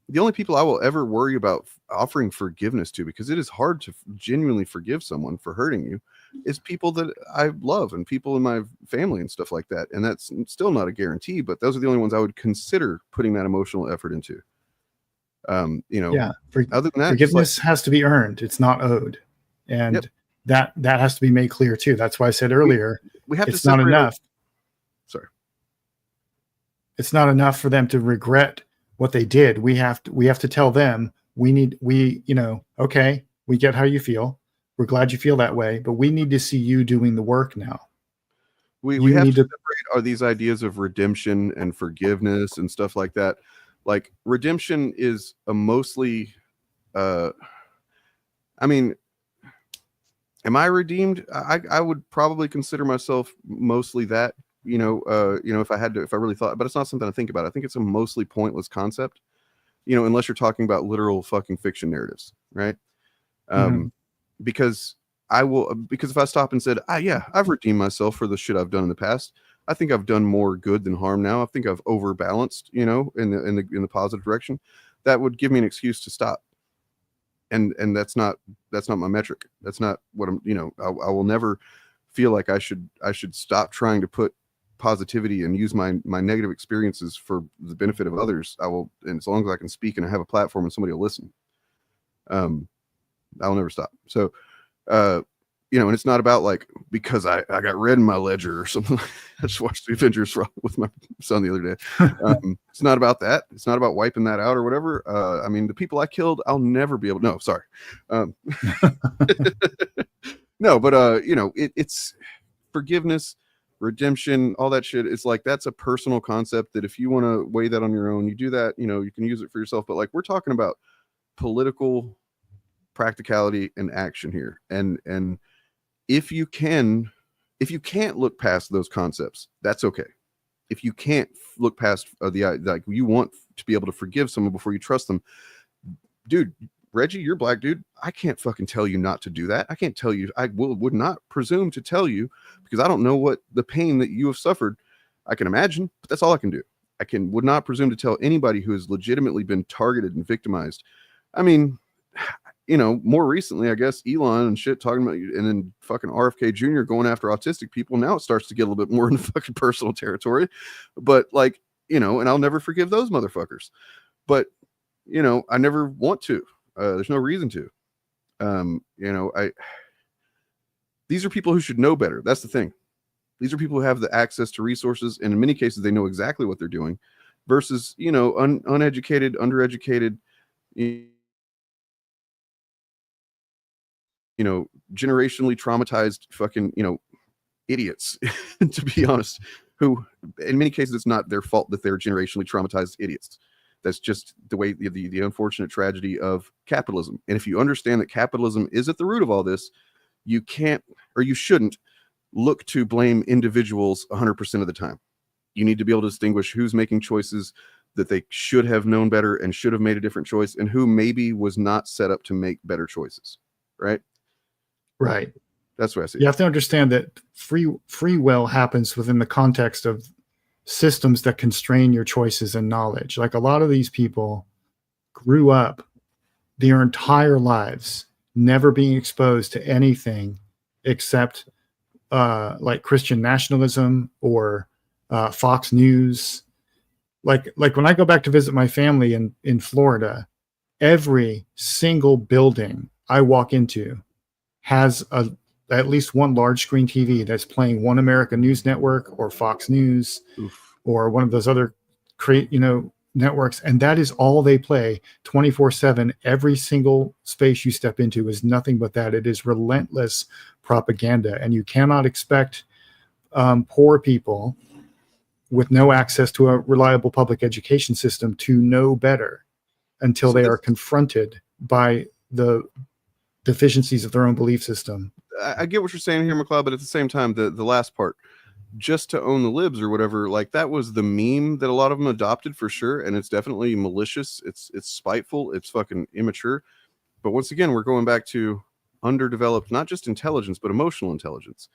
the only people I will ever worry about offering forgiveness to, because it is hard to genuinely forgive someone for hurting you, is people that I love and people in my family and stuff like that. And that's still not a guarantee, but those are the only ones I would consider putting that emotional effort into. Other than that, forgiveness has to be earned. It's not owed. And that has to be made clear too. That's why I said earlier, we have it's not enough. Sorry. It's not enough for them to regret what they did. We have to tell them okay, we get how you feel. We're glad you feel that way, but we need to see you doing the work now. We have to separate these ideas of redemption and forgiveness and stuff like that. Like, redemption is a mostly, am I redeemed? I would probably consider myself mostly that, if I really thought, but it's not something I think about. I think it's a mostly pointless concept, unless you're talking about literal fucking fiction narratives, right? Because if I stop and said, I've redeemed myself for the shit I've done in the past, I think I've done more good than harm now. I think I've overbalanced, in the positive direction. That would give me an excuse to stop. And that's not my metric. That's not what I'm, I will never feel like I should stop trying to put positivity and use my negative experiences for the benefit of others. I will, and as long as I can speak and I have a platform and somebody will listen, I will never stop. So, and it's not about like, because I got red in my ledger or something. I just watched the Avengers with my son the other day. It's not about that. It's not about wiping that out or whatever. The people I killed, I'll never be able to. No, sorry. No, but it's forgiveness, redemption, all that shit. It's like, that's a personal concept that if you want to weigh that on your own, you do that, you know, you can use it for yourself. But like, we're talking about political practicality and action here. And if you can't look past those concepts, that's okay. If you can't look past like, you want to be able to forgive someone before you trust them, dude, Reggie, you're black, dude. I can't fucking tell you not to do that. I can't tell you. I would not presume to tell you, because I don't know what the pain that you have suffered. I can imagine, but that's all I can do. Would not presume to tell anybody who has legitimately been targeted and victimized. I mean, you know, more recently, I guess Elon and shit talking about you, and then fucking RFK Jr. going after autistic people. Now it starts to get a little bit more into fucking personal territory. But like, you know, and I'll never forgive those motherfuckers. But, you know, I never want to. There's no reason to. You know, these are people who should know better. That's the thing. These are people who have the access to resources, and in many cases, they know exactly what they're doing, versus, you know, uneducated, undereducated, you know, generationally traumatized fucking, you know, idiots, to be honest, who in many cases, it's not their fault that they're generationally traumatized idiots. That's just the way, the unfortunate tragedy of capitalism. And if you understand that capitalism is at the root of all this, you can't, or you shouldn't, look to blame individuals 100% of the time. You need to be able to distinguish who's making choices that they should have known better and should have made a different choice, and who maybe was not set up to make better choices. Right? Right. That's what I see. You have to understand that free will happens within the context of systems that constrain your choices and knowledge. Like, a lot of these people grew up their entire lives never being exposed to anything except like Christian nationalism or Fox News. Like when I go back to visit my family in Florida, every single building I walk into has at least one large screen TV that's playing One America News Network or Fox News. Oof. Or one of those other networks. And that is all they play 24/7. Every single space you step into is nothing but that. It is relentless propaganda. And you cannot expect poor people with no access to a reliable public education system to know better until they are confronted by the deficiencies of their own belief system. I get what you're saying here, McLeod, but at the same time, the last part, just to own the libs or whatever, like, that was the meme that a lot of them adopted for sure. And it's definitely malicious. It's spiteful. It's fucking immature. But once again, we're going back to underdeveloped, not just intelligence, but emotional intelligence.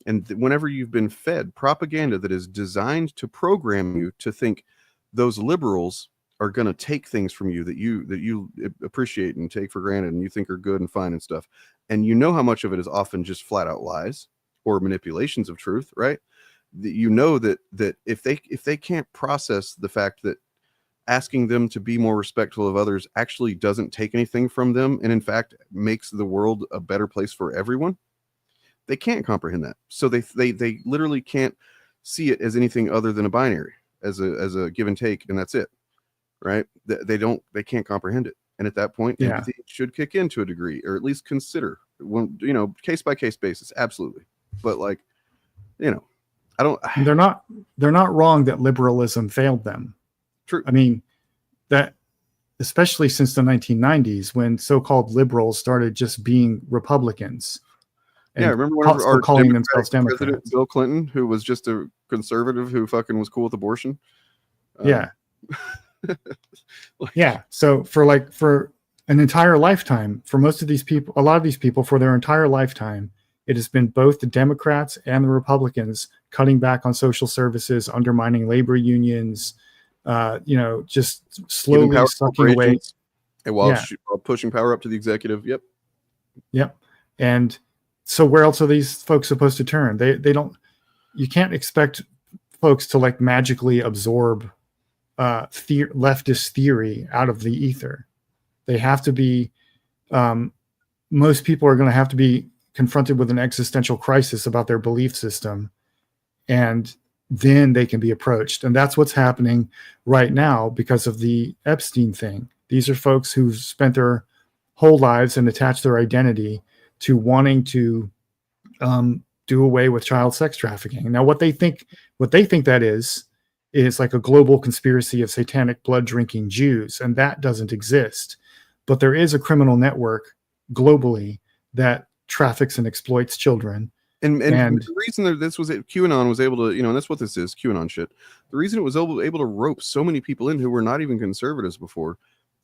And whenever you've been fed propaganda that is designed to program you to think those liberals are going to take things from you that you appreciate and take for granted and you think are good and fine and stuff. And you know how much of it is often just flat out lies or manipulations of truth, right? You know that if they can't process the fact that asking them to be more respectful of others actually doesn't take anything from them, and in fact makes the world a better place for everyone, they can't comprehend that. So they literally can't see it as anything other than a binary, as a give and take, and that's it, right? They can't comprehend it. And at that point, empathy should kick in to a degree, or at least consider one, you know, case by case basis. Absolutely. But like, you know, they're not wrong that liberalism failed them. True. I mean, that especially since the 1990s, when so-called liberals started just being Republicans. And remember when our calling themselves Democrats. President Bill Clinton, who was just a conservative who fucking was cool with abortion. Yeah. Yeah. So for an entire lifetime, for most of these people, a lot of these people, for their entire lifetime, it has been both the Democrats and the Republicans cutting back on social services, undermining labor unions, just slowly sucking away. And while pushing power up to the executive. Yep. Yep. And so where else are these folks supposed to turn? They don't, you can't expect folks to like magically absorb leftist theory out of the ether. They have to be, most people are going to have to be confronted with an existential crisis about their belief system, and then they can be approached. And that's what's happening right now because of the Epstein thing. These are folks who've spent their whole lives and attached their identity to wanting to do away with child sex trafficking. Now, what they think that is like a global conspiracy of satanic blood drinking Jews, and that doesn't exist. But there is a criminal network globally that traffics and exploits children. And the reason that this was QAnon was able to, and that's what this is, QAnon shit. The reason it was able to rope so many people in who were not even conservatives before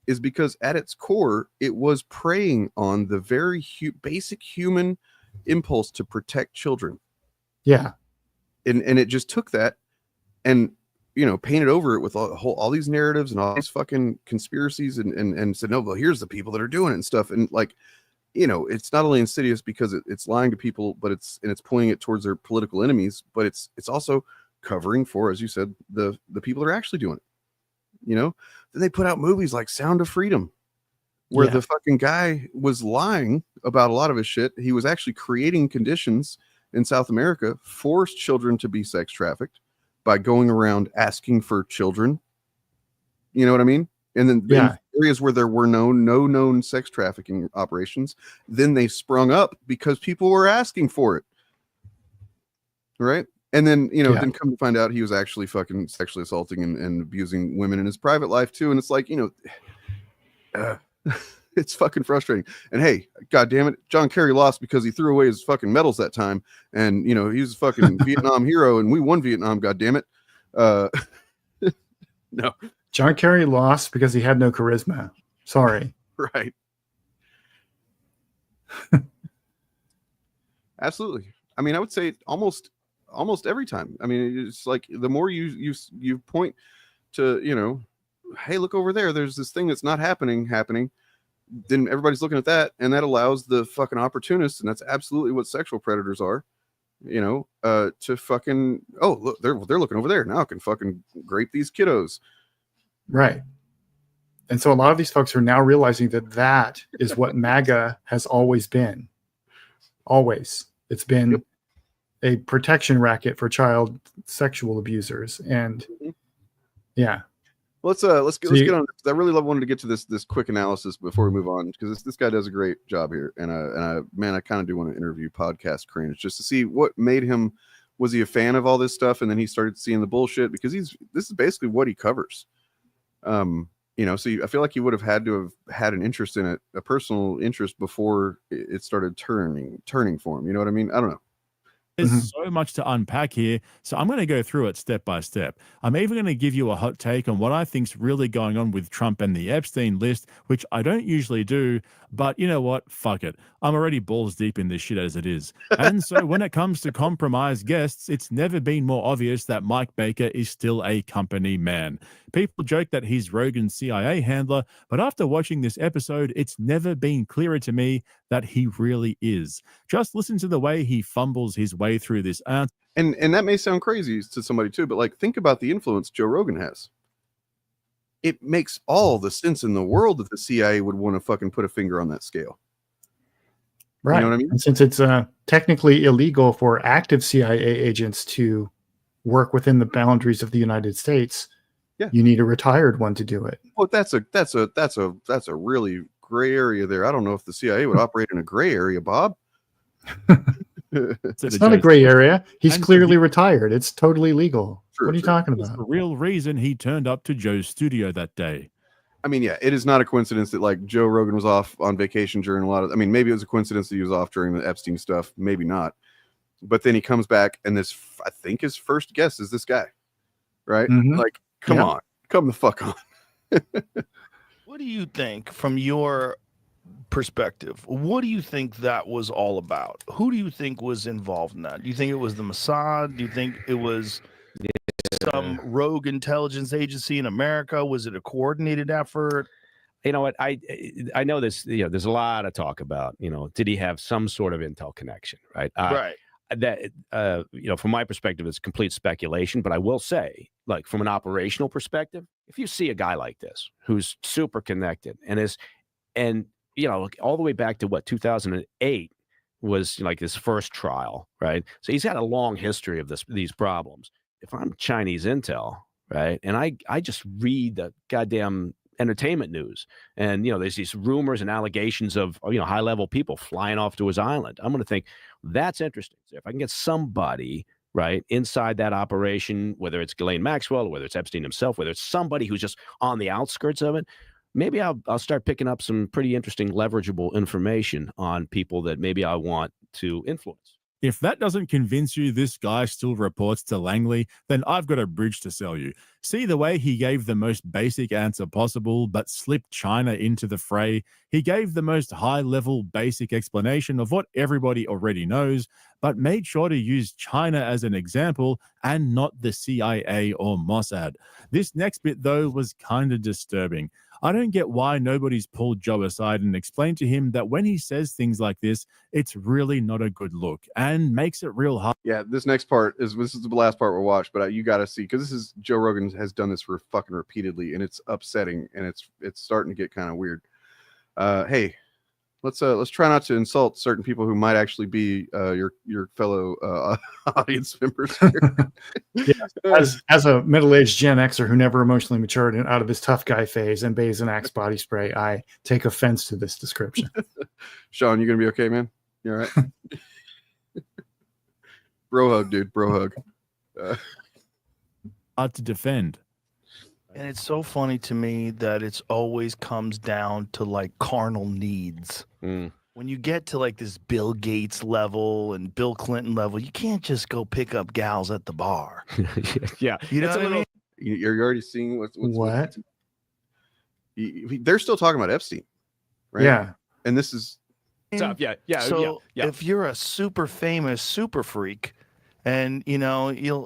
is because at its core, it was preying on the very basic human impulse to protect children. Yeah. And it just took that and, painted over it with all these narratives and all these fucking conspiracies and said, no, well, here's the people that are doing it and stuff. And like, it's not only insidious because it's lying to people, but it's pointing it towards their political enemies, but it's also covering for, as you said, the people that are actually doing it. Then they put out movies like Sound of Freedom, where the fucking guy was lying about a lot of his shit. He was actually creating conditions in South America, forced children to be sex trafficked by going around asking for children. You know what I mean? And then in areas where there were no known sex trafficking operations, then they sprung up because people were asking for it. Right? And then, then come to find out he was actually fucking sexually assaulting and abusing women in his private life too. And it's like, it's fucking frustrating. And hey, God damn it, John Kerry lost because he threw away his fucking medals that time. And, he was a fucking Vietnam hero and we won Vietnam, God damn it. No. John Kerry lost because he had no charisma. Sorry. Right. Absolutely. I mean, I would say almost every time. I mean, it's like the more you point to, hey, look over there, there's this thing that's not happening, then everybody's looking at that, and that allows the fucking opportunists, and that's absolutely what sexual predators are, to fucking, oh, look, they're looking over there. Now I can fucking grape these kiddos. Right. And so a lot of these folks are now realizing that is what MAGA has always been. Always. It's been a protection racket for child sexual abusers. And yeah. Let's get on. I really wanted to get to this quick analysis before we move on, because this guy does a great job here, and I kind of do want to interview Podcast Cringe just to see what made him. Was he a fan of all this stuff, and then he started seeing the bullshit, because this is basically what he covers. So I feel like he would have had to have had an interest in it, a personal interest, before it started turning for him. You know what I mean? I don't know. There's so much to unpack here, so I'm going to go through it step by step. I'm even going to give you a hot take on what I think's really going on with Trump and the Epstein list, which I don't usually do, but you know what? Fuck it. I'm already balls deep in this shit as it is. And so when it comes to compromised guests, it's never been more obvious that Mike Baker is still a company man. People joke that he's Rogan's CIA handler, but after watching this episode, it's never been clearer to me that he really is. Just listen to the way he fumbles his way through this answer. And that may sound crazy to somebody too, but like, think about the influence Joe Rogan has. It makes all the sense in the world that the CIA would want to fucking put a finger on that scale. Right. You know what I mean? And since it's technically illegal for active CIA agents to work within the boundaries of the United States, you need a retired one to do it. Well, that's a really gray area there. I don't know if the CIA would operate in a gray area, Bob. It's not a gray area. He's clearly retired. It's totally legal. What are you talking about? The real reason he turned up to Joe's studio that day. I mean, yeah, it is not a coincidence that like Joe Rogan was off on vacation during maybe it was a coincidence that he was off during the Epstein stuff. Maybe not. But then he comes back, and I think his first guest is this guy, right? Like, come on, come the fuck on. What do you think, from your perspective, what do you think that was all about? Who do you think was involved in that? Do you think it was the Mossad? Do you think it was some rogue intelligence agency in America? Was it a coordinated effort? You know what? I know this. There's a lot of talk about. Did he have some sort of intel connection? Right. Right. That from my perspective, it's complete speculation. But I will say, like, from an operational perspective, if you see a guy like this who's super connected and all the way back to 2008 was like his first trial, right? So he's had a long history of these problems. If I'm Chinese intel, right, and I just read the goddamn entertainment news. And, there's these rumors and allegations of, high-level people flying off to his island. I'm going to think that's interesting. So if I can get somebody, right, inside that operation, whether it's Ghislaine Maxwell, or whether it's Epstein himself, whether it's somebody who's just on the outskirts of it, maybe I'll start picking up some pretty interesting leverageable information on people that maybe I want to influence. If that doesn't convince you this guy still reports to Langley, then I've got a bridge to sell you. See the way he gave the most basic answer possible, but slipped China into the fray? He gave the most high-level basic explanation of what everybody already knows, but made sure to use China as an example and not the CIA or Mossad. This next bit, though, was kind of disturbing. I don't get why nobody's pulled Joe aside and explained to him that when he says things like this, it's really not a good look and makes it real hard. Yeah, this next part is the last part we'll watch, but you got to see, because this is Joe Rogan has done this for fucking repeatedly, and it's upsetting, and it's starting to get kind of weird. Hey, let's try not to insult certain people who might actually be your fellow audience members here. Yeah, as a middle-aged Gen Xer who never emotionally matured and out of his tough guy phase and bathes in Axe body spray, I take offense to this description. Sean, you gonna be okay, man? You all right? Bro hug, dude. Bro hug. Hard to defend. And it's so funny to me that it's always comes down to like carnal needs. When you get to like this Bill Gates level and Bill Clinton level, you can't just go pick up gals at the bar. Yeah. You know what I mean? You're already seeing what's what? They're still talking about Epstein, right? Yeah. And this is tough. Yeah. So if you're a super famous super freak, and you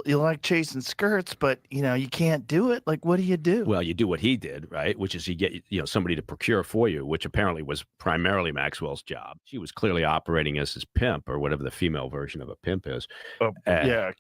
like chasing skirts, but you can't do it. Like, what do you do? Well, you do what he did, right? Which is you get somebody to procure for you, which apparently was primarily Maxwell's job. She was clearly operating as his pimp, or whatever the female version of a pimp is.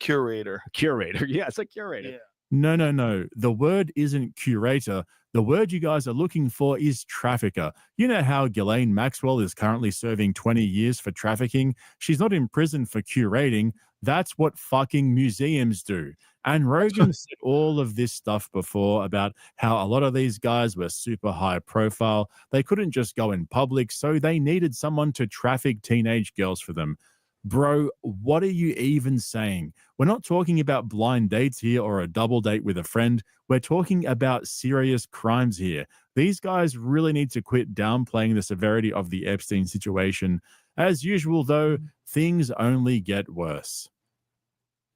Curator. Curator. Yeah, it's a curator. Yeah. No. The word isn't curator. The word you guys are looking for is trafficker. You know how Ghislaine Maxwell is currently serving 20 years for trafficking? She's not in prison for curating. That's what fucking museums do. And Rogan said all of this stuff before about how a lot of these guys were super high profile. They couldn't just go in public, so they needed someone to traffic teenage girls for them. Bro, what are you even saying? We're not talking about blind dates here or a double date with a friend. We're talking about serious crimes here. These guys really need to quit downplaying the severity of the Epstein situation. As usual, though, things only get worse.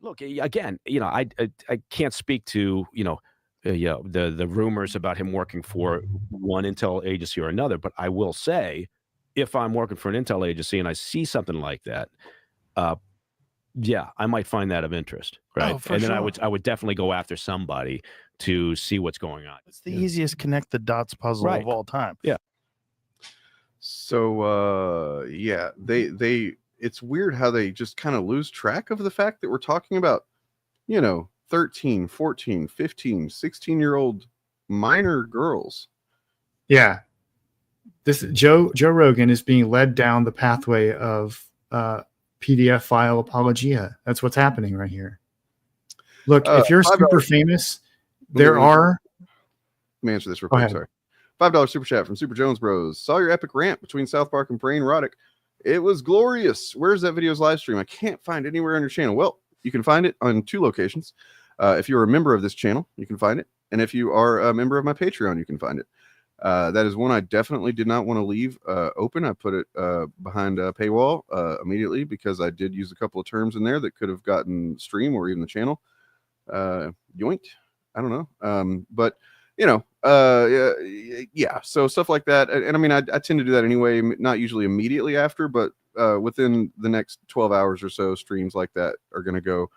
Look, again, I can't speak to, the rumors about him working for one intel agency or another, but I will say, if I'm working for an intel agency and I see something like that, I might find that of interest, right? Oh, and then I would definitely go after somebody to see what's going on. It's the easiest connect the dots puzzle of all time. Yeah. So they it's weird how they just kind of lose track of the fact that we're talking about 13, 14, 15, 16-year-old minor girls. Yeah. This Joe Rogan is being led down the pathway of PDF file apologia. That's what's happening right here. Look, if you're super famous, there are. Let me answer this real quick. Sorry. $5 super chat from Super Jones Bros. Saw your epic rant between South Park and Brain Erotic. It was glorious. Where's that video's live stream? I can't find it anywhere on your channel. Well, you can find it on 2 locations. If you're a member of this channel, you can find it. And if you are a member of my Patreon, you can find it. That is one I definitely did not want to leave open. I put it behind a paywall immediately because I did use a couple of terms in there that could have gotten stream or even the channel yoinked. I don't know. But so stuff like that. And I mean, I tend to do that anyway, not usually immediately after, but within the next 12 hours or so, streams like that are going to go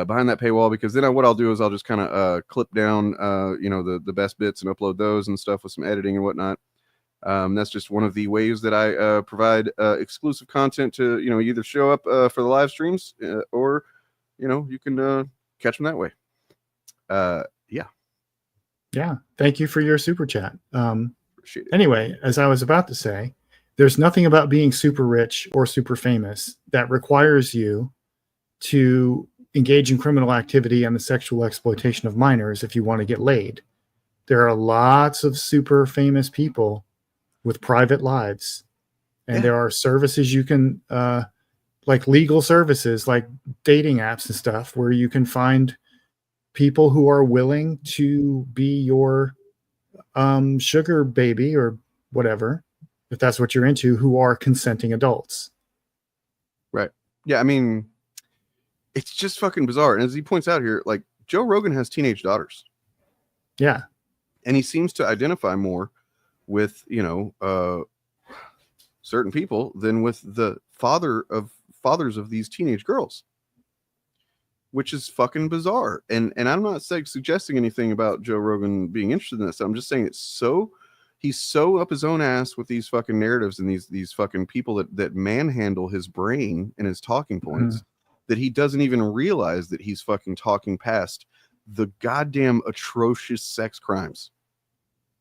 behind that paywall, because then what I'll do is I'll just kind of clip down, the best bits and upload those and stuff with some editing and whatnot. That's just one of the ways that I provide exclusive content to, either show up for the live streams or, you can catch them that way. Yeah. Thank you for your super chat. Anyway, as I was about to say, there's nothing about being super rich or super famous that requires you to engage in criminal activity and the sexual exploitation of minors if you want to get laid. there are lots of super famous people with private lives, and there are services you can, like legal services, like dating apps and stuff, where you can find people who are willing to be your sugar baby or whatever, if that's what you're into, who are consenting adults. Right. Yeah. I mean, it's just fucking bizarre. And as he points out here, like Joe Rogan has teenage daughters. Yeah. And he seems to identify more with, you know, certain people than with the fathers of these teenage girls, which is fucking bizarre. And I'm not suggesting anything about Joe Rogan being interested in this. I'm just saying he's so up his own ass with these fucking narratives and these fucking people that manhandle his brain and his talking points that he doesn't even realize that he's fucking talking past the goddamn atrocious sex crimes.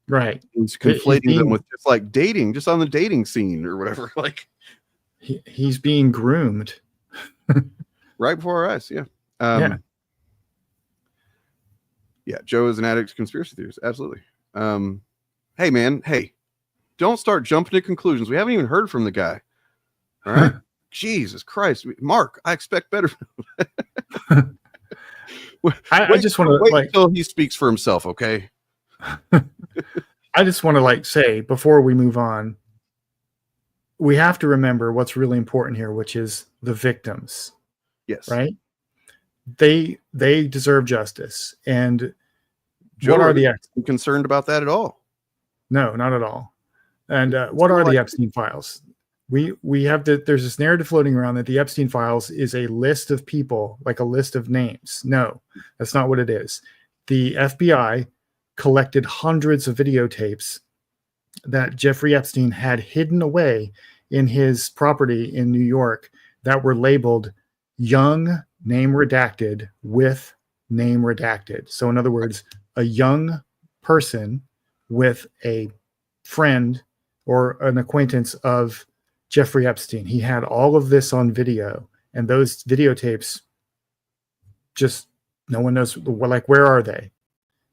Right. He's conflating them with just like dating, just on the dating scene or whatever. Like he's being groomed right before our eyes. Yeah. Yeah. Joe is an addict to conspiracy theories. Absolutely. Hey man. Hey, don't start jumping to conclusions. We haven't even heard from the guy. All right. Jesus Christ, Mark, I expect better. I just want to wait like until he speaks for himself. Okay. I just want to like say before we move on, we have to remember what's really important here, which is the victims. Yes. Right. They deserve justice. And Joe, what are are you concerned about that at all? No, not at all. And what are the Epstein files? We have there's this narrative floating around that the Epstein files is a list of people, like a list of names. No, that's not what it is. The FBI collected hundreds of videotapes that Jeffrey Epstein had hidden away in his property in New York that were labeled young name redacted with name redacted. So in other words, a young person with a friend or an acquaintance of Jeffrey Epstein. He had all of this on video, and those videotapes just no one knows. Like, where are they?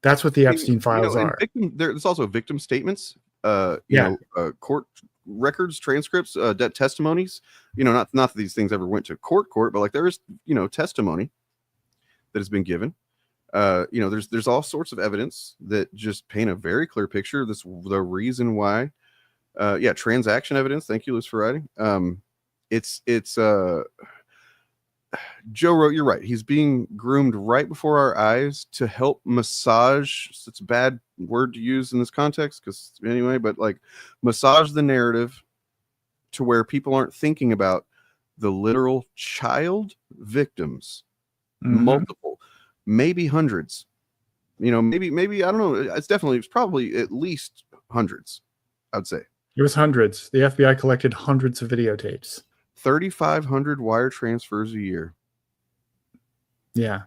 That's what the Epstein files are. There's also victim statements, court records, transcripts, testimonies. Not that these things ever went to court, but like there is, testimony that has been given. There's all sorts of evidence that just paint a very clear picture. The reason why. Transaction evidence. Thank you, Liz, for writing. It's Joe wrote, you're right. He's being groomed right before our eyes to help massage. It's a bad word to use in this context, but like massage the narrative to where people aren't thinking about the literal child victims, multiple, maybe hundreds, maybe, I don't know. It's probably at least hundreds, I'd say. It was hundreds. The FBI collected hundreds of videotapes. 3,500 wire transfers a year. Yeah. And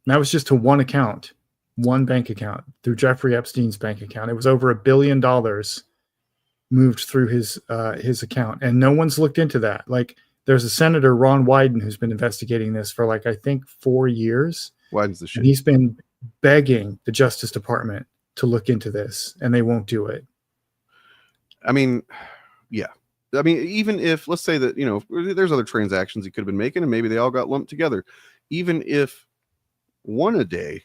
that was just to one account, one bank account, through Jeffrey Epstein's bank account. It was over $1 billion moved through his account. And no one's looked into that. Like, there's a Senator, Ron Wyden, who's been investigating this for like, I think 4 years. Wyden's the shit. And he's been begging the Justice Department to look into this, and they won't do it. I mean, yeah. I mean, even if, let's say that, there's other transactions he could have been making and maybe they all got lumped together. Even if one a day,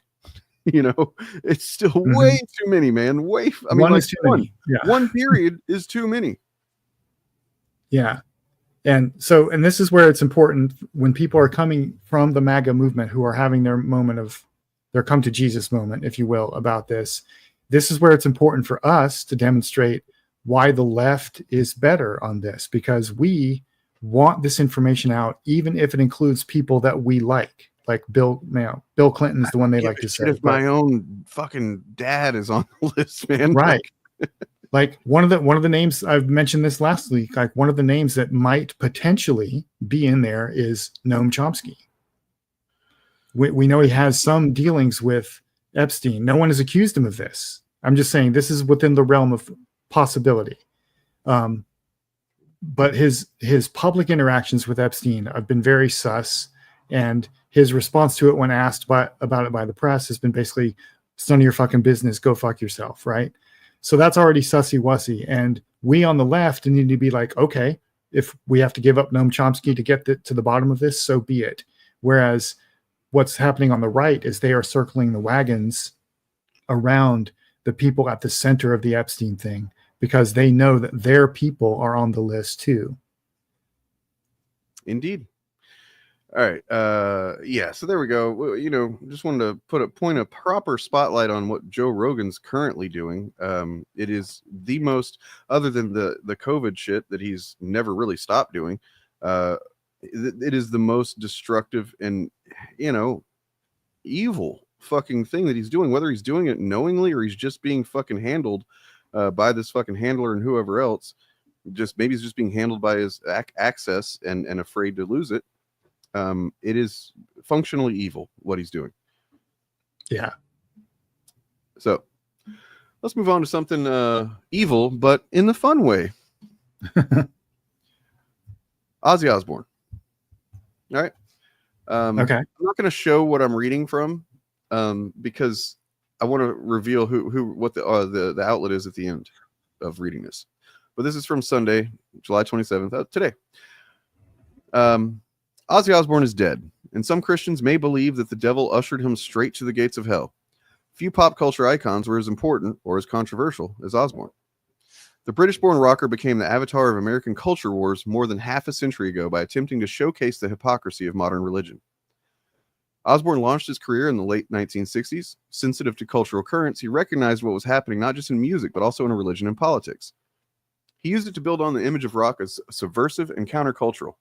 it's still way too many, man. One is too many. Yeah. One period is too many. Yeah. And this is where it's important when people are coming from the MAGA movement who are having their come to Jesus moment, if you will, about this. This is where it's important for us to demonstrate why the left is better on this, because we want this information out, even if it includes people that we like Bill Clinton's the one they like to say. If my own fucking dad is on the list, man. Right. Like one of the names I've mentioned this last week, like one of the names that might potentially be in there is Noam Chomsky. We know he has some dealings with Epstein. No one has accused him of this. I'm just saying this is within the realm of possibility. But his public interactions with Epstein have been very sus, and his response to it when asked about it by the press has been basically It's none of your fucking business. Go fuck yourself, right? So that's already sussy-wussy. And we on the left need to be like, okay, if we have to give up Noam Chomsky to get to the bottom of this, so be it. Whereas what's happening on the right is they are circling the wagons around the people at the center of the Epstein thing, because they know that their people are on the list too. Indeed. All right. Yeah. So there we go. Well, just wanted to point a proper spotlight on what Joe Rogan's currently doing. It is the most, other than the COVID shit that he's never really stopped doing. It is the most destructive and, evil fucking thing that he's doing, whether he's doing it knowingly or he's just being fucking handled by this fucking handler and whoever else. Maybe he's just being handled by his access and afraid to lose it. It is functionally evil what he's doing. Yeah. So let's move on to something evil, but in the fun way. Ozzy Osbourne. All right. Okay. I'm not going to show what I'm reading from because I want to reveal what the outlet is at the end of reading this. But this is from Sunday, July 27th, today. Ozzy Osbourne is dead, and some Christians may believe that the devil ushered him straight to the gates of hell. Few pop culture icons were as important or as controversial as Osbourne. The British-born rocker became the avatar of American culture wars more than half a century ago by attempting to showcase the hypocrisy of modern religion. Osbourne launched his career in the late 1960s. Sensitive to cultural currents, he recognized what was happening not just in music, but also in religion and politics. He used it to build on the image of rock as subversive and countercultural.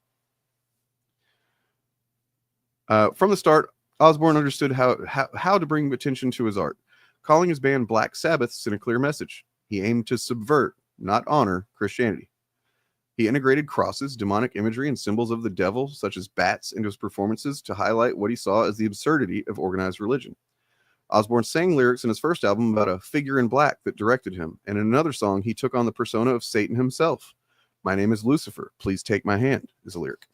From the start, Osbourne understood how to bring attention to his art. Calling his band Black Sabbath sent a clear message. He aimed to subvert, not honor, Christianity. He integrated crosses, demonic imagery, and symbols of the devil, such as bats, into his performances to highlight what he saw as the absurdity of organized religion. Osbourne sang lyrics in his first album about a figure in black that directed him, and in another song, he took on the persona of Satan himself. "My name is Lucifer. Please take my hand," is a lyric.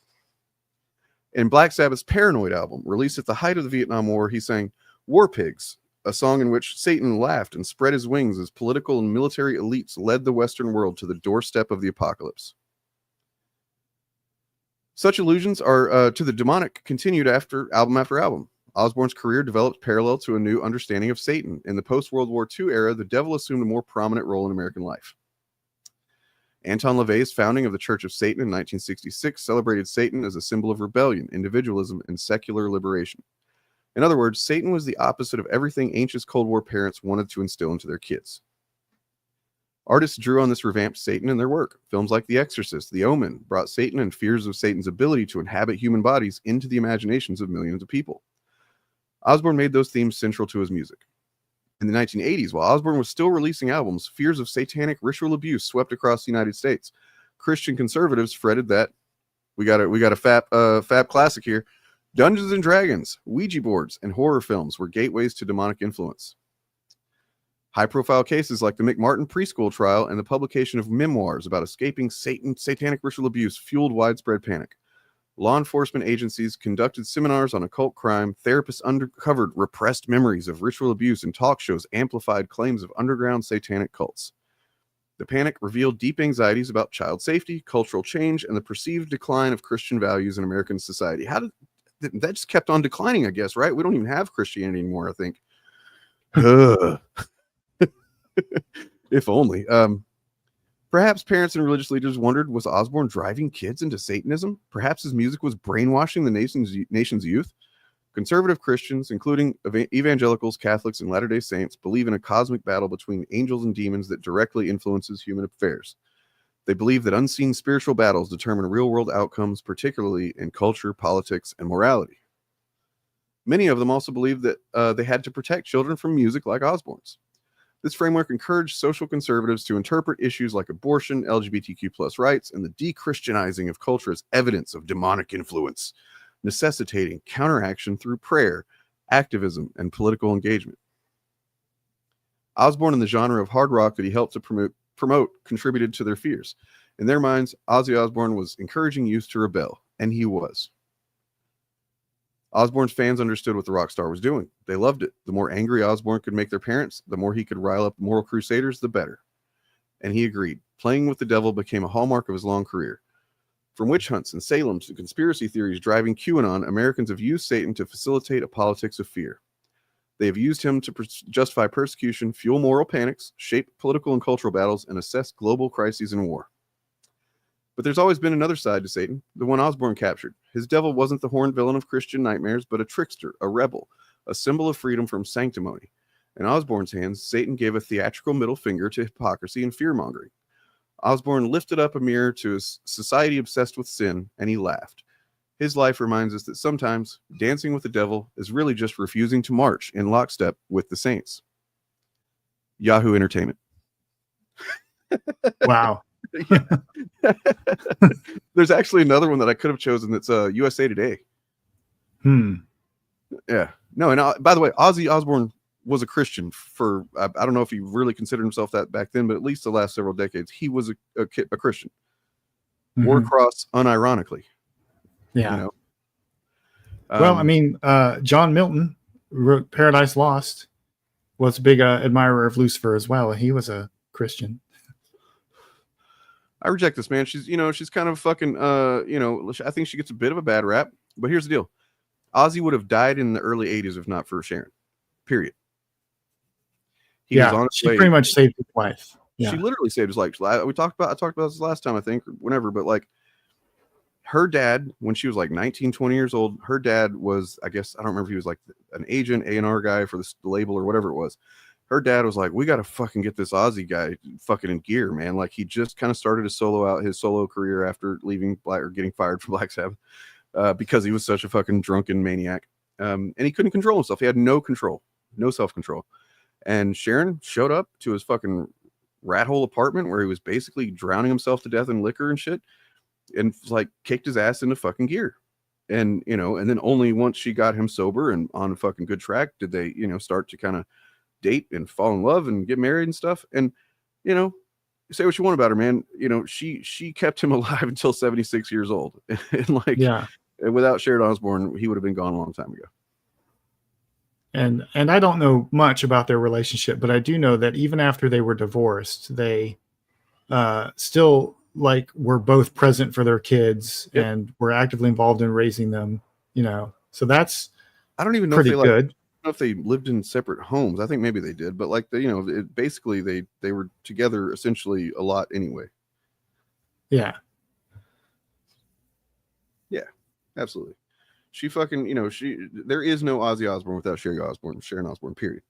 In Black Sabbath's Paranoid album, released at the height of the Vietnam War, he sang War Pigs, a song in which Satan laughed and spread his wings as political and military elites led the Western world to the doorstep of the apocalypse. Such allusions are to the demonic continued after album. Osbourne's career developed parallel to a new understanding of Satan. In the post-World War II era, the devil assumed a more prominent role in American life. Anton LaVey's founding of the Church of Satan in 1966 celebrated Satan as a symbol of rebellion, individualism, and secular liberation. In other words, Satan was the opposite of everything anxious Cold War parents wanted to instill into their kids. Artists drew on this revamped Satan in their work. Films like The Exorcist, The Omen brought Satan and fears of Satan's ability to inhabit human bodies into the imaginations of millions of people. Osbourne made those themes central to his music. In the 1980s, while Osbourne was still releasing albums, fears of satanic ritual abuse swept across the United States. Christian conservatives fretted that we got a fab classic here. Dungeons and Dragons, Ouija boards, and horror films were gateways to demonic influence. High-profile cases like the McMartin preschool trial and the publication of memoirs about escaping satanic ritual abuse fueled widespread panic. Law enforcement agencies conducted seminars on occult crime, therapists uncovered repressed memories of ritual abuse, and talk shows amplified claims of underground satanic cults. The panic revealed deep anxieties about child safety, cultural change, and the perceived decline of Christian values in American society. That just kept on declining, I guess, right? We don't even have Christianity anymore, I think. If only. Perhaps parents and religious leaders wondered, was Osbourne driving kids into Satanism? Perhaps his music was brainwashing the nation's youth? Conservative Christians, including evangelicals, Catholics, and Latter-day Saints, believe in a cosmic battle between angels and demons that directly influences human affairs. They believe that unseen spiritual battles determine real-world outcomes, particularly in culture, politics, and morality. Many of them also believe that they had to protect children from music like Osbourne's. This framework encouraged social conservatives to interpret issues like abortion, LGBTQ+ rights, and the de-Christianizing of culture as evidence of demonic influence, necessitating counteraction through prayer, activism, and political engagement. Osbourne and the genre of hard rock that he helped to promote contributed to their fears. In their minds, Ozzy Osbourne was encouraging youth to rebel, and he was. Osbourne's fans understood what the rock star was doing. They loved it. The more angry Osbourne could make their parents, the more he could rile up moral crusaders, the better. And he agreed. Playing with the devil became a hallmark of his long career. From witch hunts and Salems to conspiracy theories driving QAnon, Americans have used Satan to facilitate a politics of fear. They have used him to justify persecution, fuel moral panics, shape political and cultural battles, and assess global crises and war. But there's always been another side to Satan, the one Osbourne captured. His devil wasn't the horned villain of Christian nightmares, but a trickster, a rebel, a symbol of freedom from sanctimony. In Osbourne's hands, Satan gave a theatrical middle finger to hypocrisy and fear-mongering. Osbourne lifted up a mirror to a society obsessed with sin, and he laughed. His life reminds us that sometimes dancing with the devil is really just refusing to march in lockstep with the saints. Yahoo Entertainment. Wow. There's actually another one that I could have chosen that's USA Today. Yeah. No, and by the way, Ozzy Osbourne was a Christian for, I don't know if he really considered himself that back then, but at least the last several decades, he was a Christian. Wore a cross unironically. Yeah. You know? Well, I mean, John Milton wrote Paradise Lost, was a big admirer of Lucifer as well. He was a Christian. I reject this, man. She's kind of fucking, I think she gets a bit of a bad rap, but here's the deal. Ozzy would have died in the early 80s if not for Sharon. Period. He was on his she way. pretty much saved his life. Yeah. She literally saved his life. I talked about this last time, I think, or whenever, but like her dad, when she was like 19, 20 years old, her dad was, I guess, I don't remember if he was like an agent, A&R guy for the label or whatever it was. Her dad was like, we got to fucking get this Ozzy guy fucking in gear, man. Like he just kind of started his solo career after leaving getting fired from Black Sabbath because he was such a fucking drunken maniac. And he couldn't control himself. He had no control, no self-control. And Sharon showed up to his fucking rat hole apartment where he was basically drowning himself to death in liquor and shit, and like kicked his ass into fucking gear. And, and then only once she got him sober and on a fucking good track did they, start to kind of date and fall in love and get married and stuff. And, say what you want about her, man. She kept him alive until 76 years old. And like, without Sharon Osbourne, he would have been gone a long time ago. And I don't know much about their relationship, but I do know that even after they were divorced, they still like were both present for their kids and were actively involved in raising them. So that's I don't even know pretty if they good. I don't know if they lived in separate homes. I think maybe they did, but like basically they were together essentially a lot anyway. Yeah. Yeah, absolutely. She fucking, there is no Ozzy Osbourne without Sharon Osbourne, period.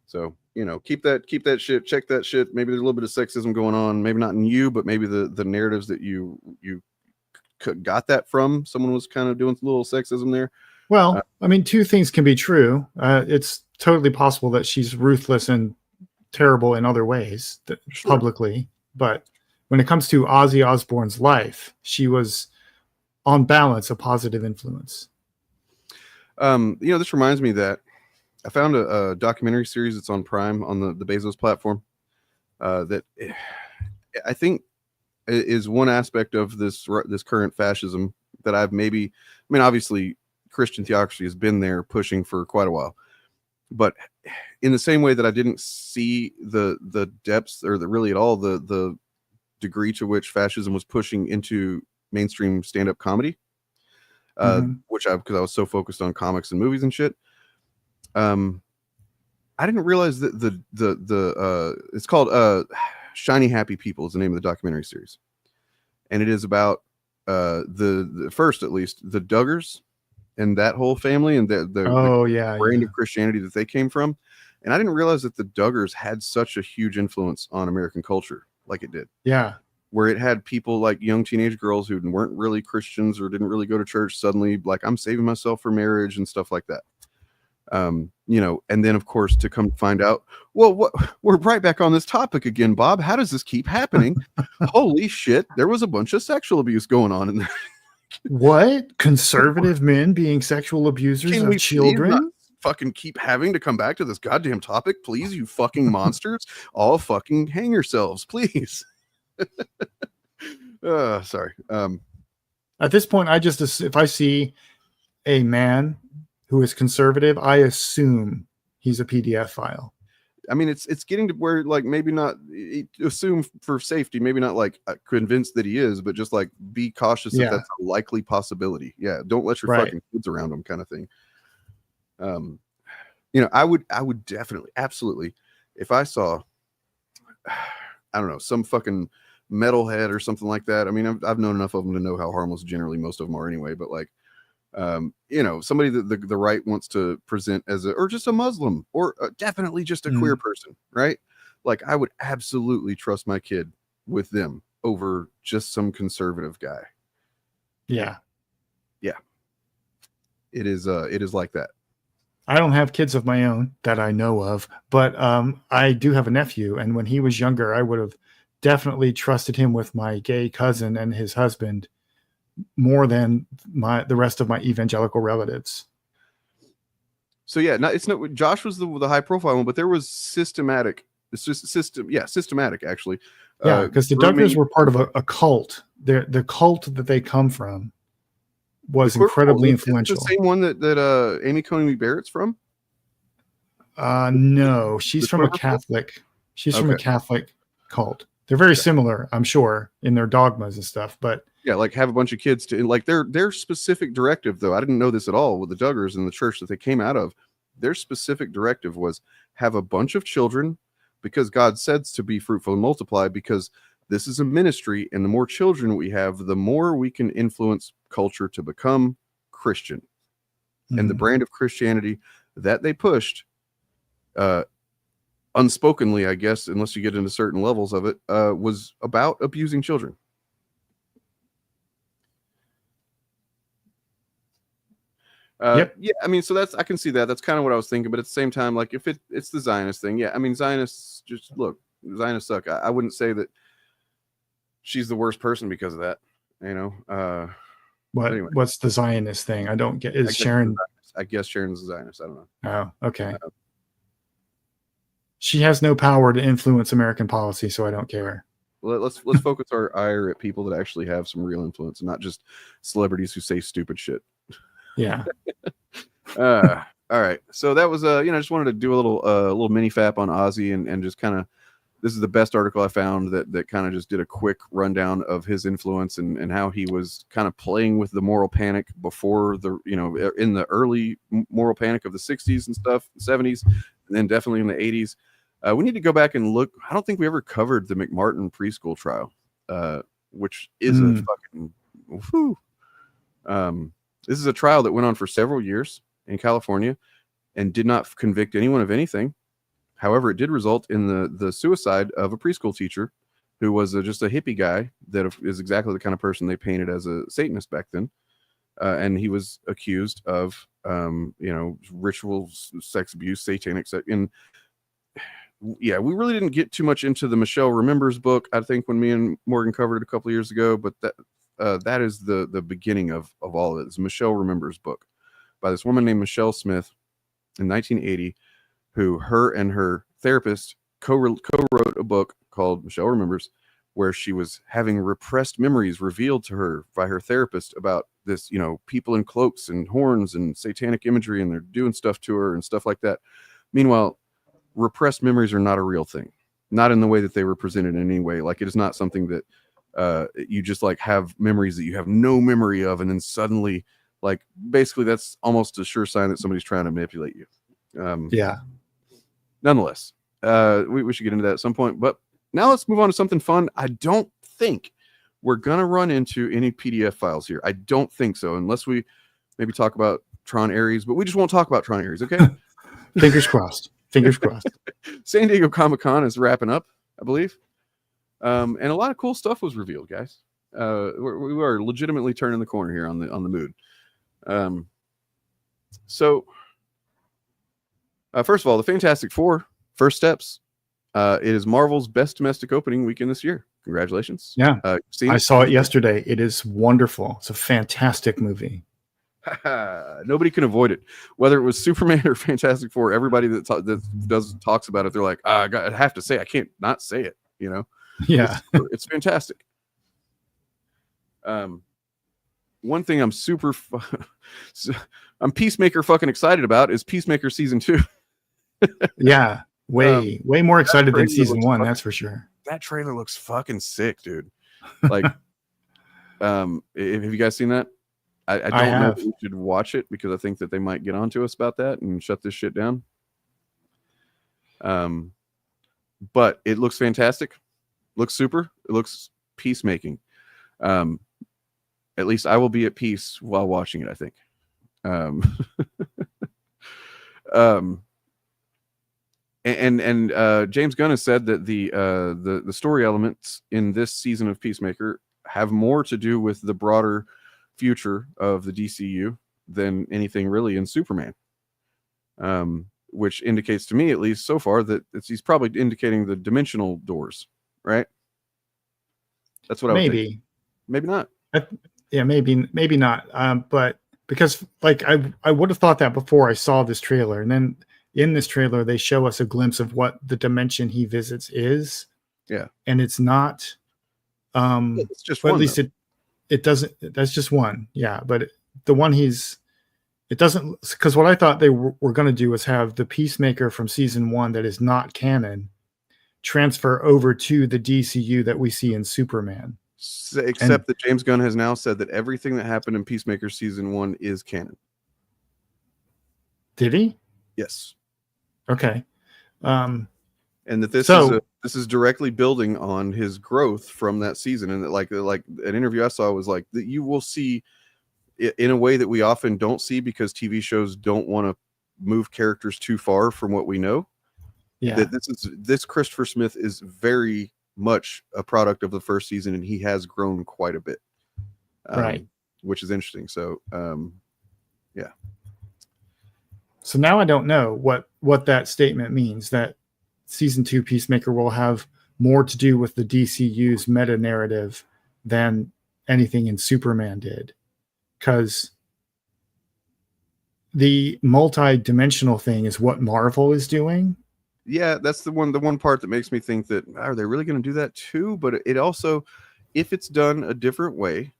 So, keep that shit, check that shit. Maybe there's a little bit of sexism going on. Maybe not in you, but maybe the narratives that you got that from. Someone was kind of doing a little sexism there. Well, I mean, two things can be true. It's totally possible that she's ruthless and terrible in other ways publicly. But when it comes to Ozzy Osbourne's life, she was on balance a positive influence. This reminds me that I found a documentary series that's on Prime on the Bezos platform that I think is one aspect of this current fascism that obviously Christian theocracy has been there pushing for quite a while, but in the same way that I didn't see the depths or the degree to which fascism was pushing into mainstream stand-up comedy, because I was so focused on comics and movies and shit. I didn't realize that the it's called Shiny Happy People is the name of the documentary series, and it is about the first, at least, the Duggars and that whole family and the brand of Christianity that they came from. And I didn't realize that the Duggars had such a huge influence on American culture like it did. Yeah. Where it had people like young teenage girls who weren't really Christians or didn't really go to church suddenly like, I'm saving myself for marriage and stuff like that. And then of course to come find out, well, we're right back on this topic again, Bob. How does this keep happening? Holy shit. There was a bunch of sexual abuse going on in there. What? Conservative men being sexual abusers of children? Fucking keep having to come back to this goddamn topic, please, you fucking monsters. All fucking hang yourselves, please. Sorry. At this point, if I see a man who is conservative, I assume he's a PDF file. I mean, it's getting to where, like, maybe not assume for safety, maybe not like convinced that he is, but just like be cautious that that's a likely possibility. Yeah, don't let your fucking kids around him, kind of thing. You know, I would definitely, absolutely, if I saw, I don't know, some fucking metalhead or something like that. I mean, I've known enough of them to know how harmless generally most of them are anyway, but like, you know, somebody that the right wants to present as or just a Muslim, or definitely just a queer person, right? Like, I would absolutely trust my kid with them over just some conservative guy. Yeah. It is like that. I don't have kids of my own that I know of, but I do have a nephew, and when he was younger, I would have definitely trusted him with my gay cousin and his husband more than the rest of my evangelical relatives. So yeah, it's not Josh was the high profile one, but there was systematic. It's just systematic actually. Yeah, because the Duggars were part of a cult. The cult that they come from was incredibly influential. The same one that Amy Coney Barrett's from? No, she's from a Catholic. She's from a Catholic cult. They're very similar, I'm sure, in their dogmas and stuff, but yeah, like have a bunch of kids to like their specific directive, though. I didn't know this at all with the Duggars and the church that they came out of. Their specific directive was have a bunch of children because God said to be fruitful and multiply, because this is a ministry, and the more children we have, the more we can influence culture to become Christian. And the brand of Christianity that they pushed, unspokenly, I guess, unless you get into certain levels of it, was about abusing children. Yeah, I mean, so I can see that. That's kind of what I was thinking. But at the same time, like, if it's the Zionist thing, yeah, I mean, Zionists Zionists suck. I wouldn't say that she's the worst person because of that, you know. What's the Zionist thing? I don't get. Is Sharon? I guess Sharon's a Zionist. I don't know. Oh, okay. She has no power to influence American policy, so I don't care. Well, let's focus our ire at people that actually have some real influence, and not just celebrities who say stupid shit. Yeah. All right. So that was I just wanted to do a little mini fap on Ozzy and just kind of, this is the best article I found that kind of just did a quick rundown of his influence and how he was kind of playing with the moral panic before in the early moral panic of the 60s and stuff, 70s, and then definitely in the 80s. We need to go back and look. I don't think we ever covered the McMartin preschool trial, which is a fucking whew. This is a trial that went on for several years in California and did not convict anyone of anything. However, it did result in the suicide of a preschool teacher who was just a hippie guy that is exactly the kind of person they painted as a Satanist back then. And he was accused of, ritual sex abuse, satanic sex. And yeah, we really didn't get too much into the Michelle Remembers book, I think, when me and Morgan covered it a couple of years ago, but that is the beginning of all of it. It's Michelle Remembers book by this woman named Michelle Smith in 1980, who her and her therapist co-wrote a book called Michelle Remembers, where she was having repressed memories revealed to her by her therapist about this, people in cloaks and horns and satanic imagery, and they're doing stuff to her and stuff like that. Meanwhile, repressed memories are not a real thing, not in the way that they were presented in any way. Like, it is not something that you just like have memories that you have no memory of, and then suddenly, like, basically that's almost a sure sign that somebody's trying to manipulate you. Yeah. Nonetheless, we should get into that at some point. But now let's move on to something fun. I don't think we're gonna run into any PDF files here. I don't think so, unless we maybe talk about Tron Ares. But we just won't talk about Tron Ares, okay? Fingers crossed. Fingers crossed. San Diego Comic-Con is wrapping up, I believe. And a lot of cool stuff was revealed, guys. We are legitimately turning the corner here on the mood. So first of all, the Fantastic Four first steps. It is Marvel's best domestic opening weekend this year. Congratulations. Yeah. I saw it yesterday. It is wonderful. It's a fantastic movie. Nobody can avoid it. Whether it was Superman or Fantastic Four, everybody that talks about it, they're like, I have to say, I can't not say it, Yeah. It's fantastic. one thing I'm I'm Peacemaker fucking excited about is Peacemaker season 2. Yeah, way more excited than trailer season looks 1, fucking- that's for sure. That trailer looks fucking sick, dude. Like, have you guys seen that? I don't know have. if we should watch it because I think that they might get onto us about that and shut this shit down. But it looks fantastic. Looks super. It looks peacemaking. At least I will be at peace while watching it, I think. And James Gunn has said that the story elements in this season of Peacemaker have more to do with the broader future of the DCU than anything really in Superman. Which indicates to me, at least so far, that he's probably indicating the dimensional doors, right? That's what I would think. Maybe not. Yeah, maybe not. But because like I would have thought that before I saw this trailer, and then in this trailer they show us a glimpse of what the dimension he visits is. Yeah, and it's not. It's just well, one. At least it doesn't. That's just one. Yeah, but the one it doesn't, because what I thought they were going to do was have the Peacemaker from season 1 that is not canon transfer over to the DCU that we see in Superman. Except that James Gunn has now said that everything that happened in Peacemaker season 1 is canon. Did he? Yes. Okay. And that this is directly building on his growth from that season, and that like an interview I saw was like that you will see in a way that we often don't see because TV shows don't want to move characters too far from what we know. Yeah. That this Christopher Smith is very much a product of the first season, and he has grown quite a bit. Right. Which is interesting. So, yeah. So now I don't know what that statement means, that season 2 Peacemaker will have more to do with the DCU's meta narrative than anything in Superman did. Because the multi-dimensional thing is what Marvel is doing. Yeah, that's the one part that makes me think that are they really going to do that too? But it also, if it's done a different way,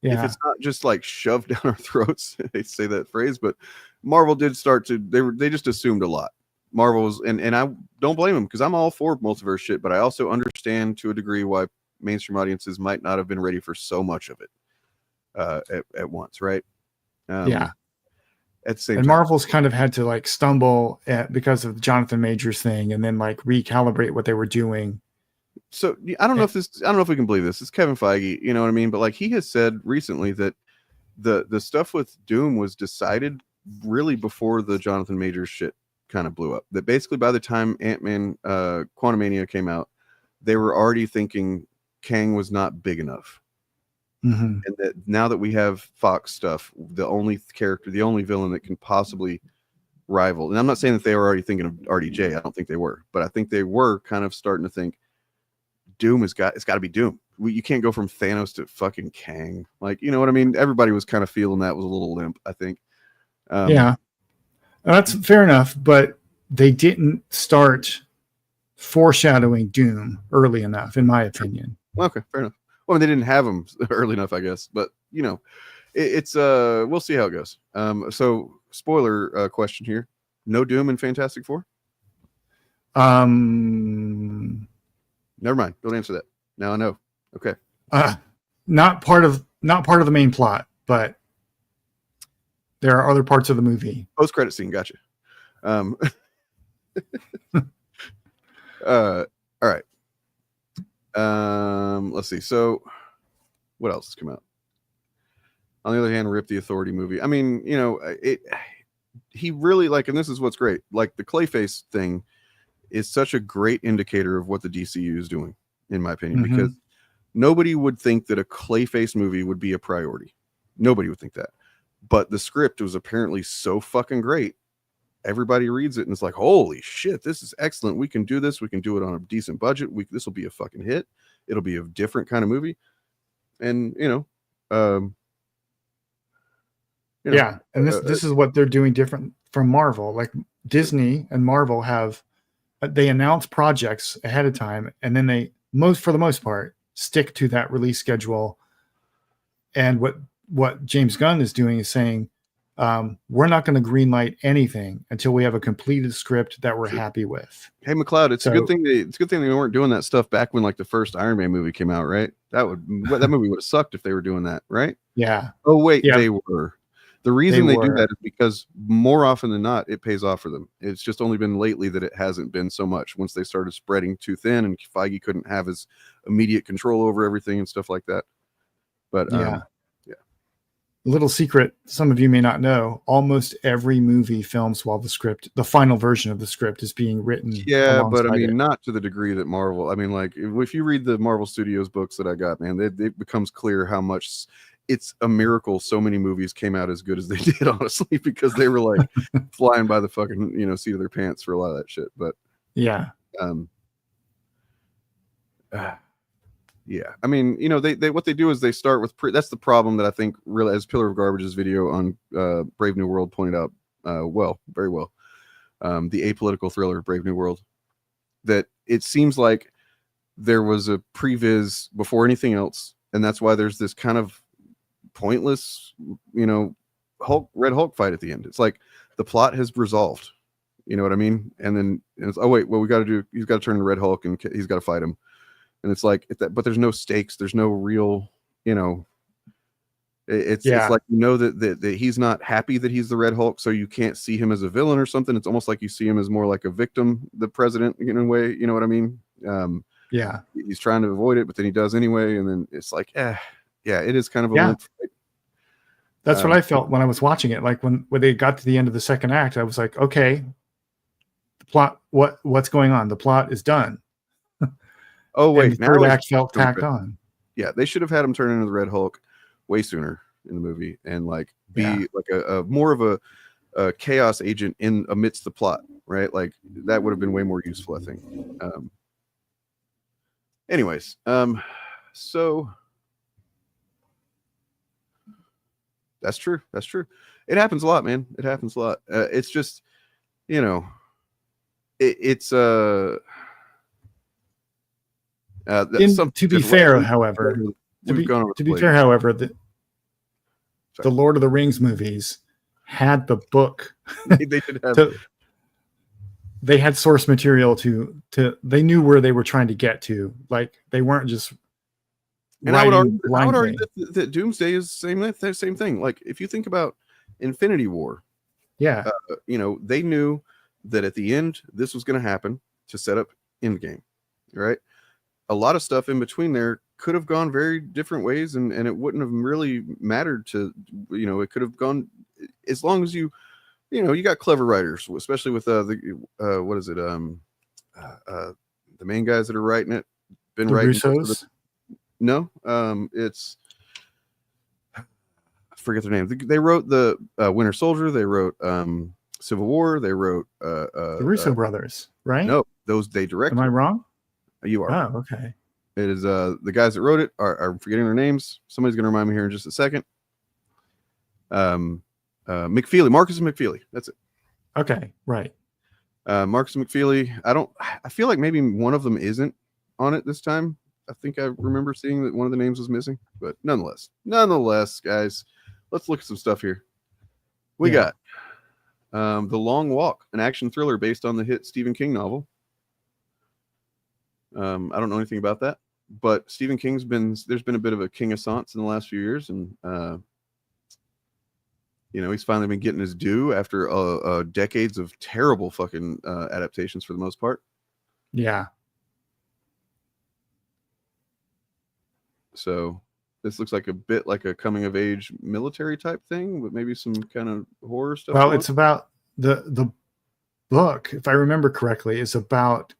if it's not just like shoved down our throats, they say that phrase, but Marvel did start to they just assumed a lot. Marvel's and I don't blame them because I'm all for multiverse shit, but I also understand to a degree why mainstream audiences might not have been ready for so much of it. At once, right? Yeah. At the same and time. Marvel's kind of had to like stumble because of the Jonathan Majors thing, and then like recalibrate what they were doing. So I don't know if we can believe this. It's Kevin Feige, you know what I mean? But like he has said recently that the stuff with Doom was decided really before the Jonathan Majors shit kind of blew up. That basically by the time Ant-Man Quantumania came out, they were already thinking Kang was not big enough. Mm-hmm. And that now that we have Fox stuff, the only villain that can possibly rival, and I'm not saying that they were already thinking of RDJ, I don't think they were, but I think they were kind of starting to think Doom it's got to be Doom. You can't go from Thanos to fucking Kang. Like, you know what I mean? Everybody was kind of feeling that was a little limp, I think. Yeah, that's fair enough, but they didn't start foreshadowing Doom early enough, in my opinion. Okay, fair enough. Well, I mean, they didn't have them early enough, I guess, but you know, it's we'll see how it goes. So spoiler question here: no Doom in Fantastic Four? Never mind. Don't answer that. Now I know. Okay. Not part of the main plot, but there are other parts of the movie. Post-credit scene. Gotcha. All right. Let's see. So what else has come out? On the other hand, Rip the Authority movie. I mean, you know, he really and this is what's great. Like the Clayface thing is such a great indicator of what the DCU is doing, in my opinion, because nobody would think that a Clayface movie would be a priority. Nobody would think that. But the script was apparently so fucking great. Everybody reads it and it's like, holy shit, this is excellent. We can do this. We can do it on a decent budget. This will be a fucking hit. It'll be a different kind of movie. And, yeah. And this is what they're doing different from Marvel. Like Disney and Marvel they announce projects ahead of time, and then for the most part, stick to that release schedule. And what what James Gunn is doing is saying, we're not going to greenlight anything until we have a completed script that we're happy with. Hey, McLeod, it's a good thing they weren't doing that stuff back when like the first Iron Man movie came out, right? That movie would have sucked if they were doing that, right? Yeah. Oh wait, yeah. they were. The reason they do that is because more often than not, it pays off for them. It's just only been lately that it hasn't been so much. Once they started spreading too thin, and Feige couldn't have his immediate control over everything and stuff like that. But yeah. Little secret, some of you may not know, almost every movie films while the final version of the script is being written. Yeah, but I mean, not to the degree that Marvel. I mean, like if you read the Marvel Studios books that I got, man, it becomes clear how much it's a miracle so many movies came out as good as they did, honestly, because they were like flying by the fucking seat of their pants for a lot of that shit. But yeah, yeah, I mean, they what they do is they start with that's the problem that I think really, as Pillar of Garbage's video on Brave New World pointed out very well, the apolitical thriller Brave New World, that it seems like there was a previs before anything else, and that's why there's this kind of pointless, Red Hulk fight at the end. It's like the plot has resolved, you know what I mean? And then it's, oh wait, well he's got to turn to Red Hulk and he's got to fight him. And it's like, but there's no stakes. There's no real, it's like, that he's not happy that he's the Red Hulk. So you can't see him as a villain or something. It's almost like you see him as more like a victim, the president in a way, you know what I mean? Yeah. He's trying to avoid it, but then he does anyway. And then it's like, yeah, it is kind of a limp fight. That's what I felt when I was watching it. Like when they got to the end of the second act, I was like, okay, the plot, what's going on? The plot is done. Oh wait, the third act felt tacked on. Yeah, they should have had him turn into the Red Hulk way sooner in the movie and like be like a more of a chaos agent in amidst the plot, right? Like that would have been way more useful, I think. Anyways, so that's true. That's true. It happens a lot, man. It happens a lot. It's just, it's to be fair, however, the Lord of the Rings movies had the book. They did have. They had source material to. They knew where they were trying to get to. Like they weren't just. And I would argue that Doomsday is the same thing. Like if you think about Infinity War, they knew that at the end this was going to happen to set up Endgame, right? A lot of stuff in between there could have gone very different ways, and it wouldn't have really mattered to, it could have gone as long as you got clever writers, especially with the main guys that are writing it, been writing. Russos? No, it's I forget their name. They wrote the Winter Soldier. They wrote Civil War. They wrote the Russo brothers, right? No, those they directed. Am I wrong? You are. Oh, okay. It is the guys that wrote it are forgetting their names. Somebody's going to remind me here in just a second. McFeely, Marcus and McFeely. That's it. Okay, right. Marcus and McFeely. I feel like maybe one of them isn't on it this time. I think I remember seeing that one of the names was missing, but nonetheless, guys, let's look at some stuff here. We got The Long Walk, an action thriller based on the hit Stephen King novel. I don't know anything about that, but Stephen King's there's been a bit of a King-assance in the last few years, and he's finally been getting his due after decades of terrible fucking adaptations for the most part. Yeah. So this looks like a bit like a coming of age military type thing, but maybe some kind of horror stuff. Well, it's about the book, if I remember correctly, is about,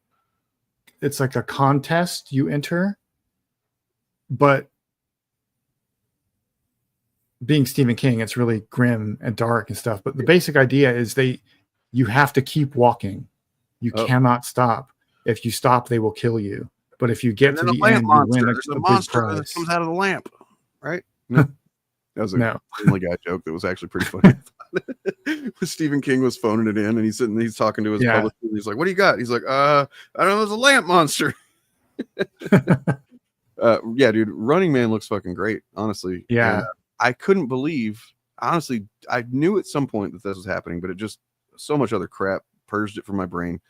it's like a contest you enter, but being Stephen King, it's really grim and dark and stuff. But the basic idea is you have to keep walking. You cannot stop. If you stop, they will kill you. But if you get to the end, you win a monster big that prize. comes out of the lamp, right? No, that was a Family Guy joke that was actually pretty funny. Stephen King was phoning it in, and he's talking to his publisher. He's like, "What do you got?" He's like, "I don't know. There's a lamp monster." Yeah, dude, Running Man looks fucking great, honestly. Yeah, I couldn't believe, honestly, I knew at some point that this was happening, but it just, so much other crap purged it from my brain.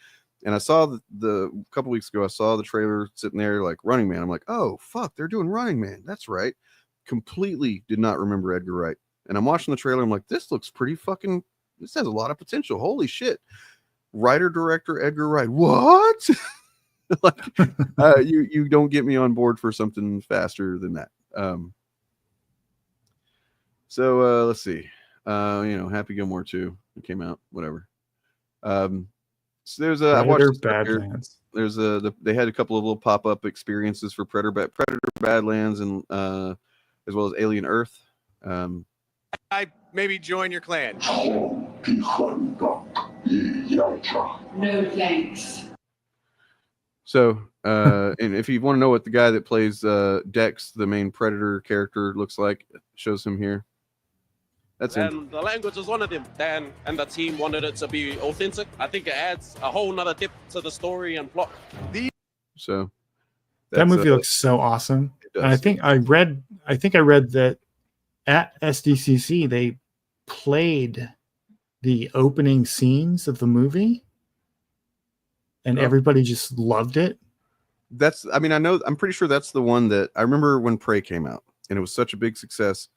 And I saw the couple weeks ago, I saw the trailer sitting there like Running Man. I'm like, oh, fuck, they're doing Running Man. That's right. Completely did not remember Edgar Wright. And I'm watching the trailer. I'm like, this looks pretty fucking, this has a lot of potential. Holy shit. Writer, director, Edgar Wright. What? Like, you don't get me on board for something faster than that. So let's see. Happy Gilmore 2. It came out, whatever. So there's I watched Badlands. There's they had a couple of little pop-up experiences for Predator Badlands and as well as Alien Earth. I maybe join your clan. No thanks. So, and if you want to know what the guy that plays Dex, the main Predator character, looks like, it shows him here. That's him. And the language is one of them. Dan and the team wanted it to be authentic. I think it adds a whole nother depth to the story and plot. So that movie looks so awesome. And I think I read that at SDCC they played the opening scenes of the movie, and everybody just loved it. I'm pretty sure that's the one that I remember when Prey came out, and it was such a big success.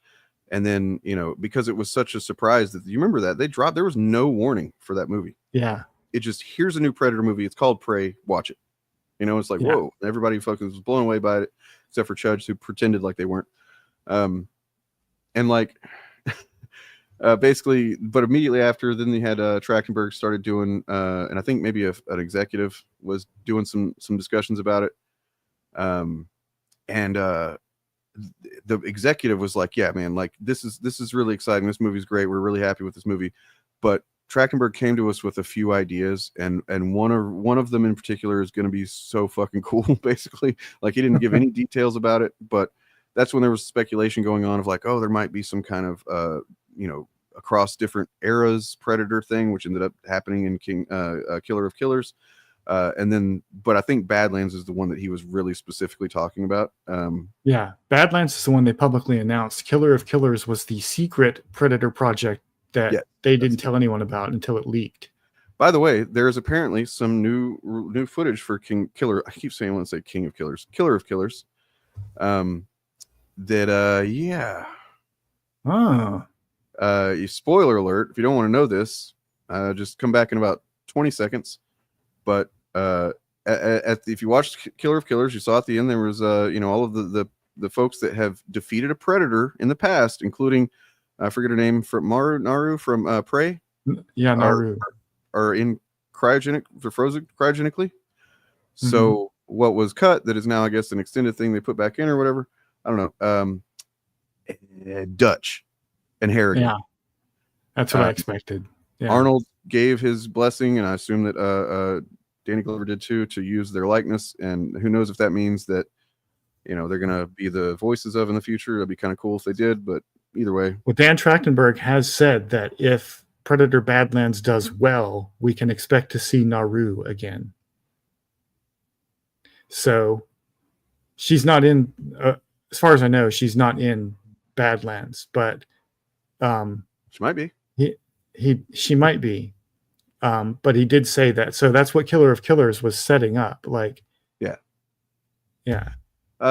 And then, because it was such a surprise that you remember that there was no warning for that movie. Yeah. It just, here's a new Predator movie. It's called Prey. Watch it. It's like, whoa, everybody fucking was blown away by it, except for Chudge, who pretended like they weren't. And like, basically, but immediately after, then they had Trachtenberg started doing, and I think maybe an executive was doing some discussions about it. The executive was like, yeah, man, like this is really exciting. This movie's great. We're really happy with this movie. But Trachtenberg came to us with a few ideas, and one of them in particular is going to be so fucking cool. Basically, like he didn't give any details about it, but that's when there was speculation going on of like, oh, there might be some kind of across different eras Predator thing, which ended up happening in Killer of Killers. But I think Badlands is the one that he was really specifically talking about. Yeah, Badlands is the one they publicly announced. Killer of Killers was the secret Predator project that they didn't tell anyone about until it leaked. By the way, there is apparently some new footage for Killer. I keep saying I want to say King of Killers, Killer of Killers. Spoiler alert! If you don't want to know this, just come back in about 20 seconds. But if you watched Killer of Killers, you saw at the end there was all of the folks that have defeated a Predator in the past, including I forget her name, from Naru from Prey. Yeah, Naru are in frozen cryogenically. Mm-hmm. So what was cut that is now, I guess, an extended thing they put back in or whatever. I don't know. Dutch and Harrigan. Yeah, that's what I expected. Yeah. Arnold gave his blessing, and I assume that Danny Glover did too, to use their likeness. And who knows if that means that they're gonna be the voices of in the future. That'd be kind of cool if they did. But either way, well, Dan Trachtenberg has said that if Predator Badlands does well, we can expect to see Naru again. So she's not in, as far as I know, she's not in Badlands, but she might be. She might be, but he did say that. So that's what Killer of Killers was setting up. Like, yeah.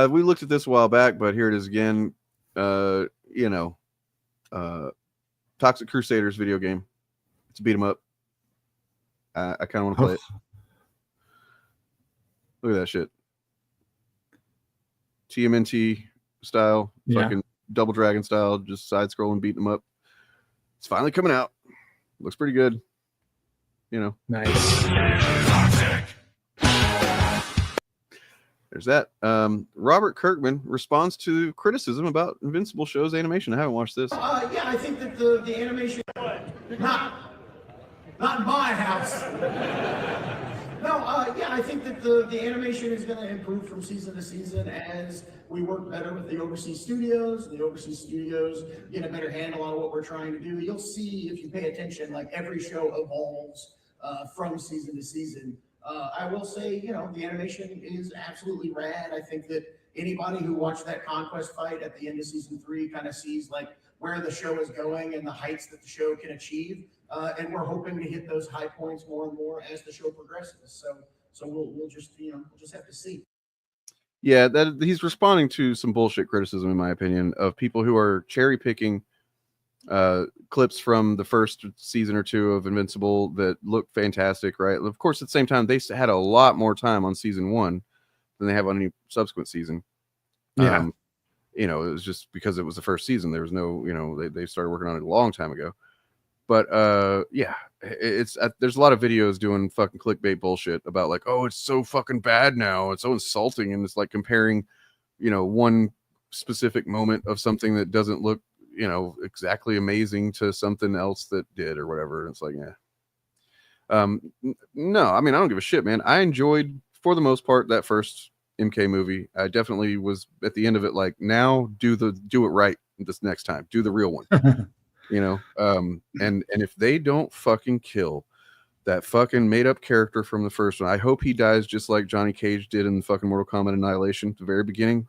We looked at this a while back, but here it is again. Toxic Crusaders video game. It's a beat 'em up. I kind of want to play it. Look at that shit. TMNT style, fucking Double Dragon style, just side scrolling, beating them up. It's finally coming out. Looks pretty good. Nice. There's that. Robert Kirkman responds to criticism about Invincible show's animation. I haven't watched this. Yeah, I think that the animation, not in my house. No, I think that the animation is going to improve from season to season as we work better with the overseas studios. The overseas studios get a better handle on what we're trying to do. You'll see if you pay attention, like every show evolves from season to season. I will say, the animation is absolutely rad. I think that anybody who watched that Conquest fight at the end of season 3 kind of sees like where the show is going and the heights that the show can achieve. And we're hoping to hit those high points more and more as the show progresses. So we'll just, you know, we'll just have to see. Yeah, that he's responding to some bullshit criticism, in my opinion, of people who are cherry picking clips from the first season or 2 of Invincible that look fantastic, right? Of course, at the same time, they had a lot more time on season 1 than they have on any subsequent season. Yeah. You know, it was just because it was the first season. There was no, you know, they started working on it a long time ago. But yeah, it's there's a lot of videos doing fucking clickbait bullshit about like, oh, it's so fucking bad now, it's so insulting, and it's like comparing, you know, one specific moment of something that doesn't look, you know, exactly amazing to something else that did or whatever. And it's like, yeah. No, I mean, I don't give a shit, man. I enjoyed, for the most part, that first MK movie. I definitely was at the end of it like, now do it right this next time. Do the real one. You know, and if they don't fucking kill that fucking made up character from the first one, I hope he dies just like Johnny Cage did in the fucking Mortal Kombat Annihilation at the very beginning.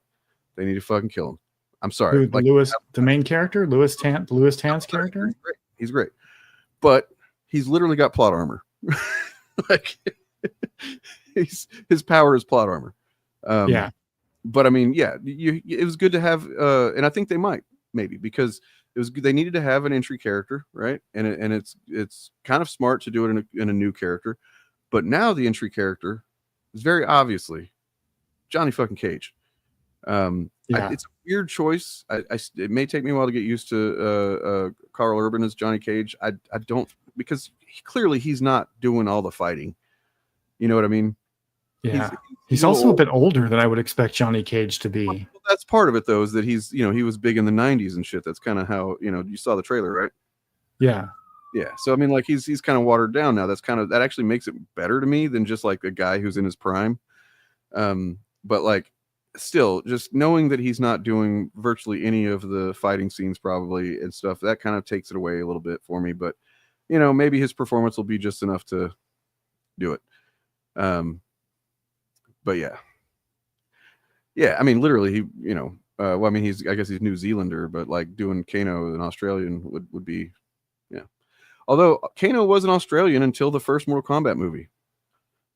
They need to fucking kill him. I'm sorry. Like, Lewis, the main character, Lewis Tan's character. He's great, but he's literally got plot armor. Like his power is plot armor. Yeah, but I mean, yeah, it was good to have, and I think they might maybe because it was good. They needed to have an entry character, right? And it's kind of smart to do it in a new character, but now the entry character is very obviously Johnny fucking Cage. It's a weird choice. It may take me a while to get used to Carl Urban as Johnny Cage. I don't, because clearly he's not doing all the fighting. You know what I mean? Yeah, he's also a bit older than I would expect Johnny Cage to be. Well, that's part of it, though, is that he's, you know, he was big in the 90s and shit. That's kind of how, you know, you saw the trailer, right? Yeah. Yeah. So I mean, like he's kind of watered down now. That actually makes it better to me than just like a guy who's in his prime. But like still, just knowing that he's not doing virtually any of the fighting scenes probably and stuff, that kind of takes it away a little bit for me. But you know, maybe his performance will be just enough to do it. But yeah, I mean, literally, he, you know, well, I mean, I guess he's New Zealander, but like doing Kano, an Australian would be, yeah. Although Kano was an Australian until the first Mortal Kombat movie.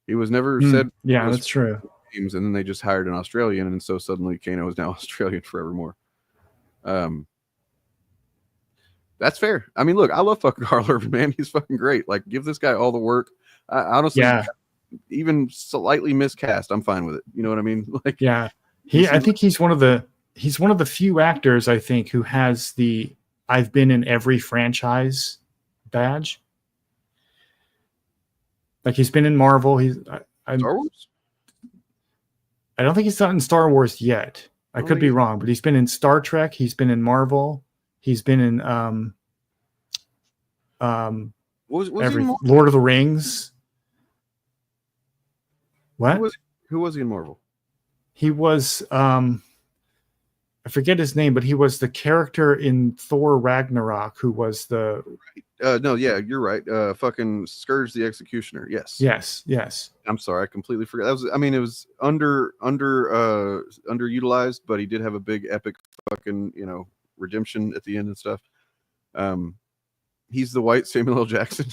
He was never said. Yeah, that's true. And then they just hired an Australian, and so suddenly Kano is now Australian forevermore. That's fair. I mean, look, I love fucking Carl Urban, man. He's fucking great. Like, give this guy all the work. I honestly, even slightly miscast, I'm fine with it. You know what I mean? Like, yeah, I think he's one of the few actors I think who has the I've been in every franchise badge. Like he's been in Marvel. Star Wars. I don't think he's not in Star Wars yet. I could be wrong, but he's been in Star Trek. He's been in Marvel. He's been in Lord of the Rings. What? Who was he in Marvel? He was I forget his name, but he was the character in Thor Ragnarok who was the no, yeah, you're right. Fucking Scourge the Executioner. Yes. I'm sorry, I completely forgot. That was, I mean, it was underutilized, but he did have a big epic fucking, you know, redemption at the end and stuff. He's the white Samuel L. Jackson.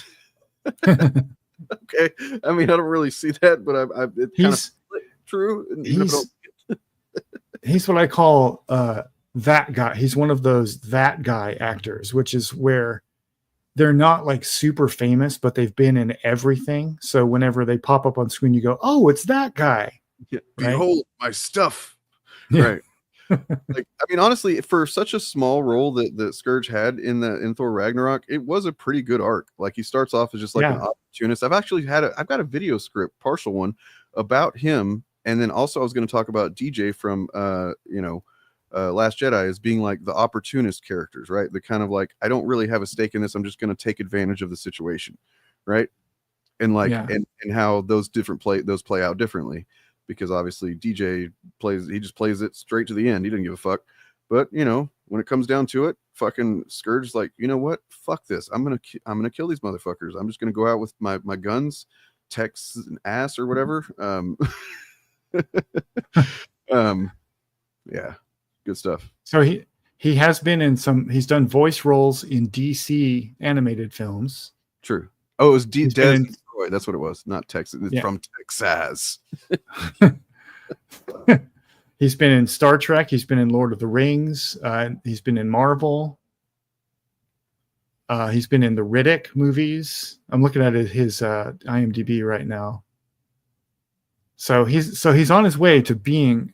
Okay, I mean, I don't really see that, but it's kind of true. He's what I call that guy. He's one of those that guy actors, which is where they're not like super famous, but they've been in everything. So whenever they pop up on screen, you go, "Oh, it's that guy!" Yeah. Behold my stuff. Yeah. Right. Like, I mean, honestly, for such a small role that Scourge had in Thor Ragnarok, it was a pretty good arc. Like, he starts off as just like an opportunist. I've got a video script, partial one, about him, and then also I was going to talk about DJ from Last Jedi as being like the opportunist characters, right? The kind of like, I don't really have a stake in this. I'm just going to take advantage of the situation, right? And like, and how those play out differently. Because obviously DJ just plays it straight to the end. He didn't give a fuck. But you know, when it comes down to it, fucking Scourge's like, you know what? Fuck this. I'm gonna kill these motherfuckers. I'm just gonna go out with my guns, Tex and ass or whatever. Yeah, good stuff. So he has been in some. He's done voice roles in DC animated films. True. Oh, it was Des in- Troy. That's what it was. Not Texas. It's Yeah. from Texas. He's been in Star Trek. He's been in Lord of the Rings. He's been in Marvel. He's been in the Riddick movies. I'm looking at his IMDb right now. So he's on his way to being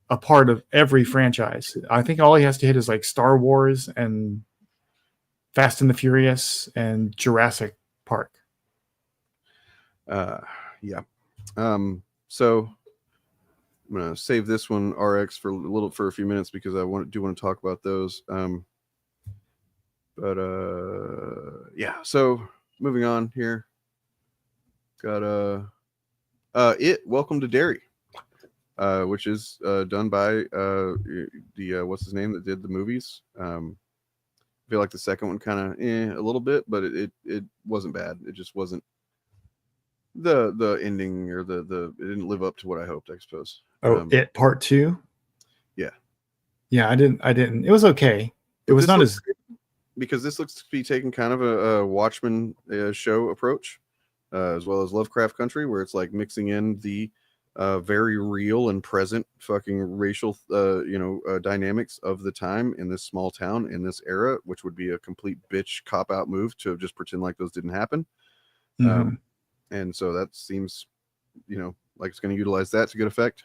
a part of every franchise. I think all he has to hit is like Star Wars and Fast and the Furious and Jurassic Park. Yeah. So I'm gonna save this one RX for a few minutes because I do want to talk about those. Yeah. So moving on here. Got Welcome to Derry, which is done by the what's his name that did the movies. I feel like the second one kind of a little bit, but it wasn't bad. It just wasn't the ending or it didn't live up to what I hoped, I suppose. It Part 2. Yeah. I didn't. It was okay. It was not as because this looks to be taking kind of a Watchmen show approach, as well as Lovecraft Country, where it's like mixing in the very real and present fucking racial dynamics of the time in this small town in this era, which would be a complete bitch cop out move to just pretend like those didn't happen. Mhm. And so that seems like it's going to utilize that to good effect.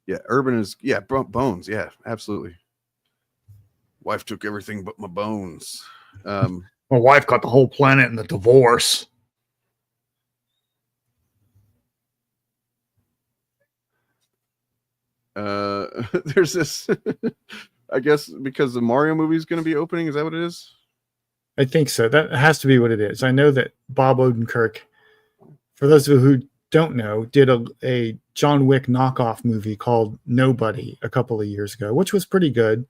Yeah, Urban is bones. Yeah, absolutely. Wife took everything but my bones. my wife got the whole planet in the divorce. There's this I guess because the Mario movie is going to be opening. Is that what it is? I think so. That has to be what it is. I know that Bob Odenkirk, for those of you who don't know, did a John Wick knockoff movie called Nobody a couple of years ago, which was pretty good.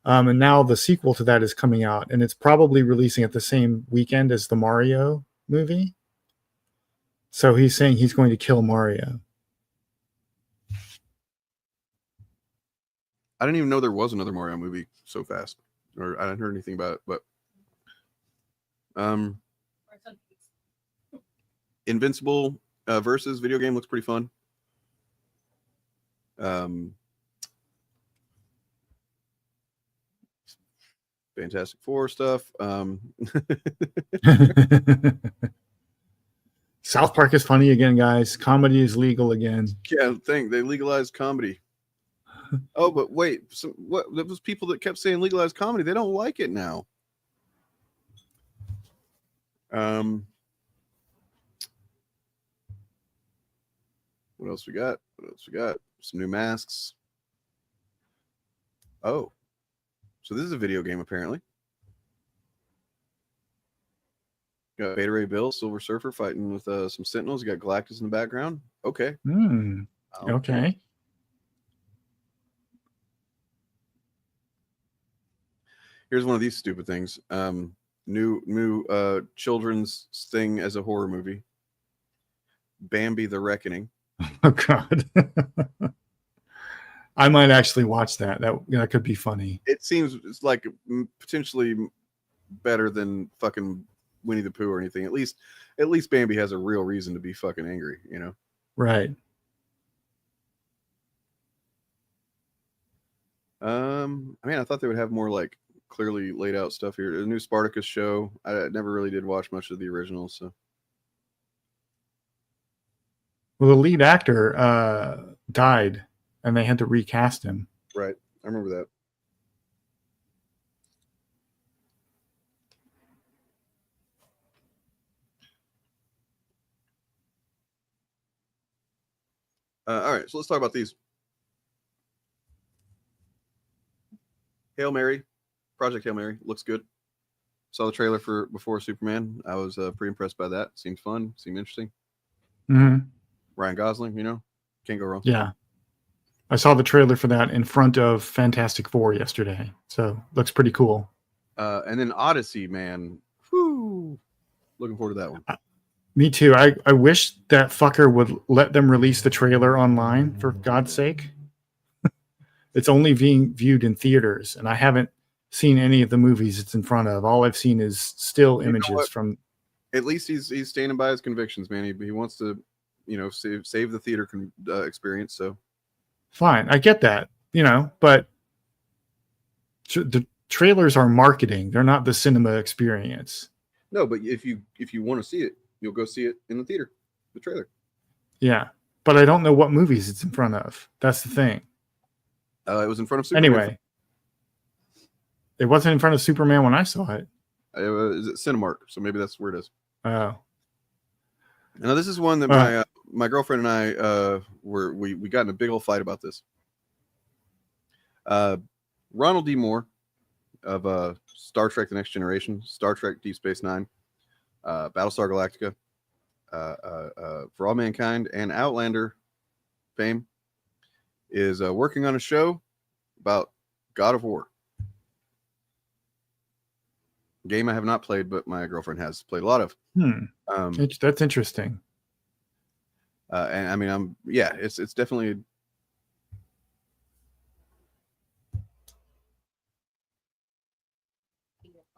And now the sequel to that is coming out, and it's probably releasing at the same weekend as the Mario movie. So he's saying he's going to kill Mario. I didn't even know there was another Mario movie so fast, or I hadn't heard anything about it. But Invincible versus video game looks pretty fun. Fantastic Four stuff. South Park is funny again, guys. Comedy is legal again. Yeah, they legalized comedy. Oh, but wait, there was people that kept saying legalized comedy. They don't like it now. What else we got? Some new masks. Oh, so this is a video game apparently. Got Beta Ray Bill, Silver Surfer fighting with some Sentinels. You got Galactus in the background. Okay. Okay. Here's one of these stupid things. New children's thing as a horror movie. Bambi the Reckoning. Oh God. I might actually watch that. That could be funny. It seems it's like potentially better than fucking Winnie the Pooh or anything. At least Bambi has a real reason to be fucking angry, you know? Right. I mean, I thought they would have more like clearly laid out stuff here. The new Spartacus show. I never really did watch much of the original, so. Well, the lead actor died, and they had to recast him. Right, I remember that. All right, so let's talk about these. Hail Mary, Project Hail Mary looks good. Saw the trailer for Before Superman. I was pretty impressed by that. Seemed fun. Seemed interesting. Mm-hmm. Ryan Gosling, can't go wrong. Yeah, I saw the trailer for that in front of Fantastic Four yesterday. So looks pretty cool. And then Odyssey, man. Whew. Looking forward to that one. Me too. I wish that fucker would let them release the trailer online, for God's sake. It's only being viewed in theaters, and I haven't seen any of the movies it's in front of. All I've seen is still images from. At least he's standing by his convictions, man. He wants to, save the theater experience. So Fine, I get that, but the trailers are marketing. They're not the cinema experience. no, but if you want to see it, you'll go see it in the theater. The trailer. Yeah, but I don't know what movies it's in front of. That's the thing. It was in front of Superman. Anyway, it wasn't in front of Superman when I saw it. Is it Cinemark? So maybe that's where it is. Oh. Now this is one that my girlfriend and I we got in a big old fight about this. Ronald D. Moore of Star Trek: The Next Generation, Star Trek: Deep Space Nine, Battlestar Galactica, For All Mankind, and Outlander fame, is working on a show about God of War. Game I have not played, but my girlfriend has played a lot of. That's interesting. And I mean, it's definitely.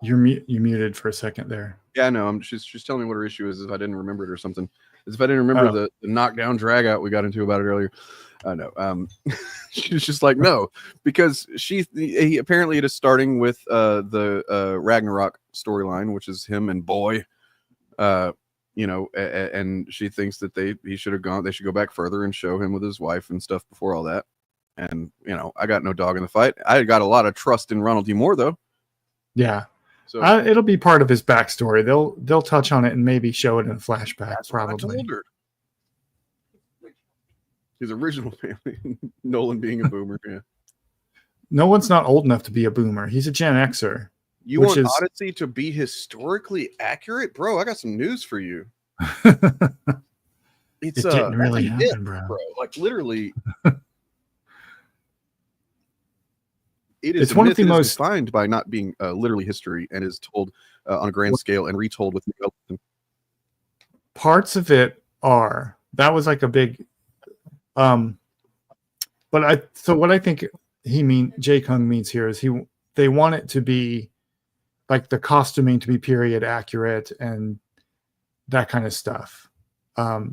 You muted for a second there. Yeah, I know. She's telling me what her issue is if I didn't remember it or something. As if I didn't remember the knockdown drag out we got into about it earlier. No. She's just like, no, because he apparently it is starting with the Ragnarok storyline, which is him and Boy, and she thinks that they should go back further and show him with his wife and stuff before all that. And I got no dog in the fight. I got a lot of trust in Ronald D. Moore though. Yeah. So it'll be part of his backstory. They'll touch on it and maybe show it in a flashback. Probably. His original family, Nolan being a boomer. Yeah. No one's not old enough to be a boomer. He's a Gen Xer. You want Odyssey to be historically accurate, bro? I got some news for you. It didn't really happen, bro. Like literally. It's one of the most defined by not being literally history and is told on a grand scale and retold with parts of it are. That was like a big what I think Jay Kung means here is they want it to be like the costuming to be period accurate and that kind of stuff. All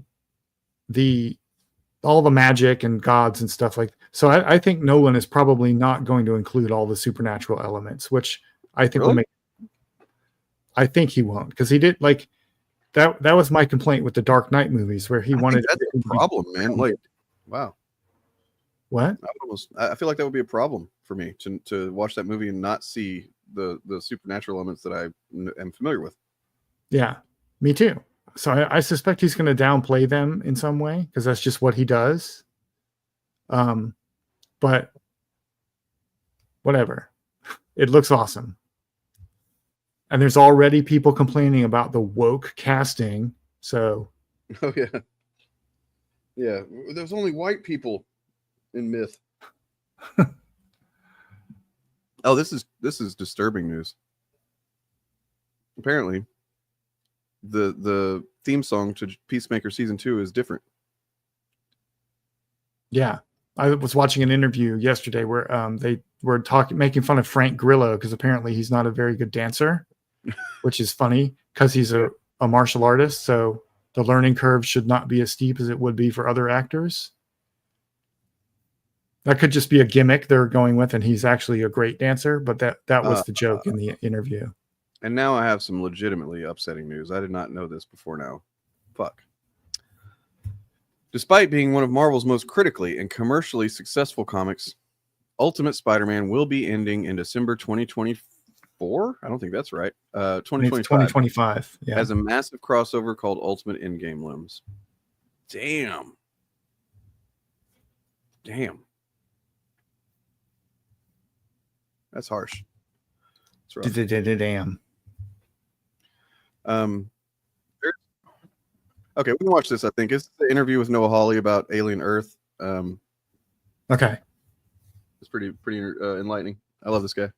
the magic and gods and stuff like so. I think Nolan is probably not going to include all the supernatural elements, which I think will make. I think he won't because he did like that. That was my complaint with the Dark Knight movies, where he wanted. That's a problem, man. Like, wow. What? I feel like that would be a problem for me to watch that movie and not see the supernatural elements that I am familiar with. Yeah, me too. So I suspect he's going to downplay them in some way because that's just what he does. But whatever. It looks awesome. And there's already people complaining about the woke casting. So. Oh, yeah. Yeah. There's only white people in Myth. Oh, this is disturbing news. Apparently, the theme song to Peacemaker season 2 is different. Yeah, I was watching an interview yesterday where they were making fun of Frank Grillo because apparently he's not a very good dancer, which is funny because he's a martial artist. So the learning curve should not be as steep as it would be for other actors. That could just be a gimmick they're going with, and he's actually a great dancer. But that was the joke in the interview. And now I have some legitimately upsetting news. I did not know this before now. Fuck. Despite being one of Marvel's most critically and commercially successful comics, Ultimate Spider-Man will be ending in December 2024. I don't think that's right. 2025. 2025. Yeah. As a massive crossover called Ultimate Endgame Limbs. Damn. That's harsh. That's rough. Damn. Okay, we can watch this. I think it's the interview with Noah Hawley about Alien Earth. Okay, it's pretty enlightening. I love this guy.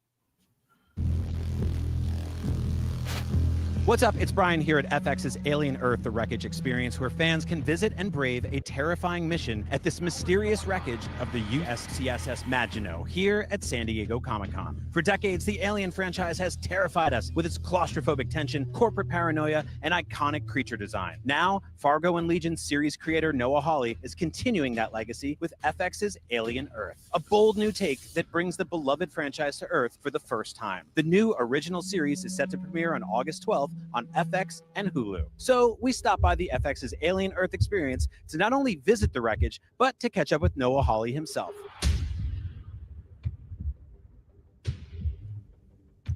What's up? It's Brian here at FX's Alien Earth, the Wreckage Experience, where fans can visit and brave a terrifying mission at this mysterious wreckage of the USCSS Maginot here at San Diego Comic-Con. For decades, the Alien franchise has terrified us with its claustrophobic tension, corporate paranoia, and iconic creature design. Now, Fargo and Legion series creator Noah Hawley is continuing that legacy with FX's Alien Earth, a bold new take that brings the beloved franchise to Earth for the first time. The new original series is set to premiere on August 12th on FX and Hulu. So we stopped by the FX's Alien Earth experience to not only visit the wreckage, but to catch up with Noah Hawley himself.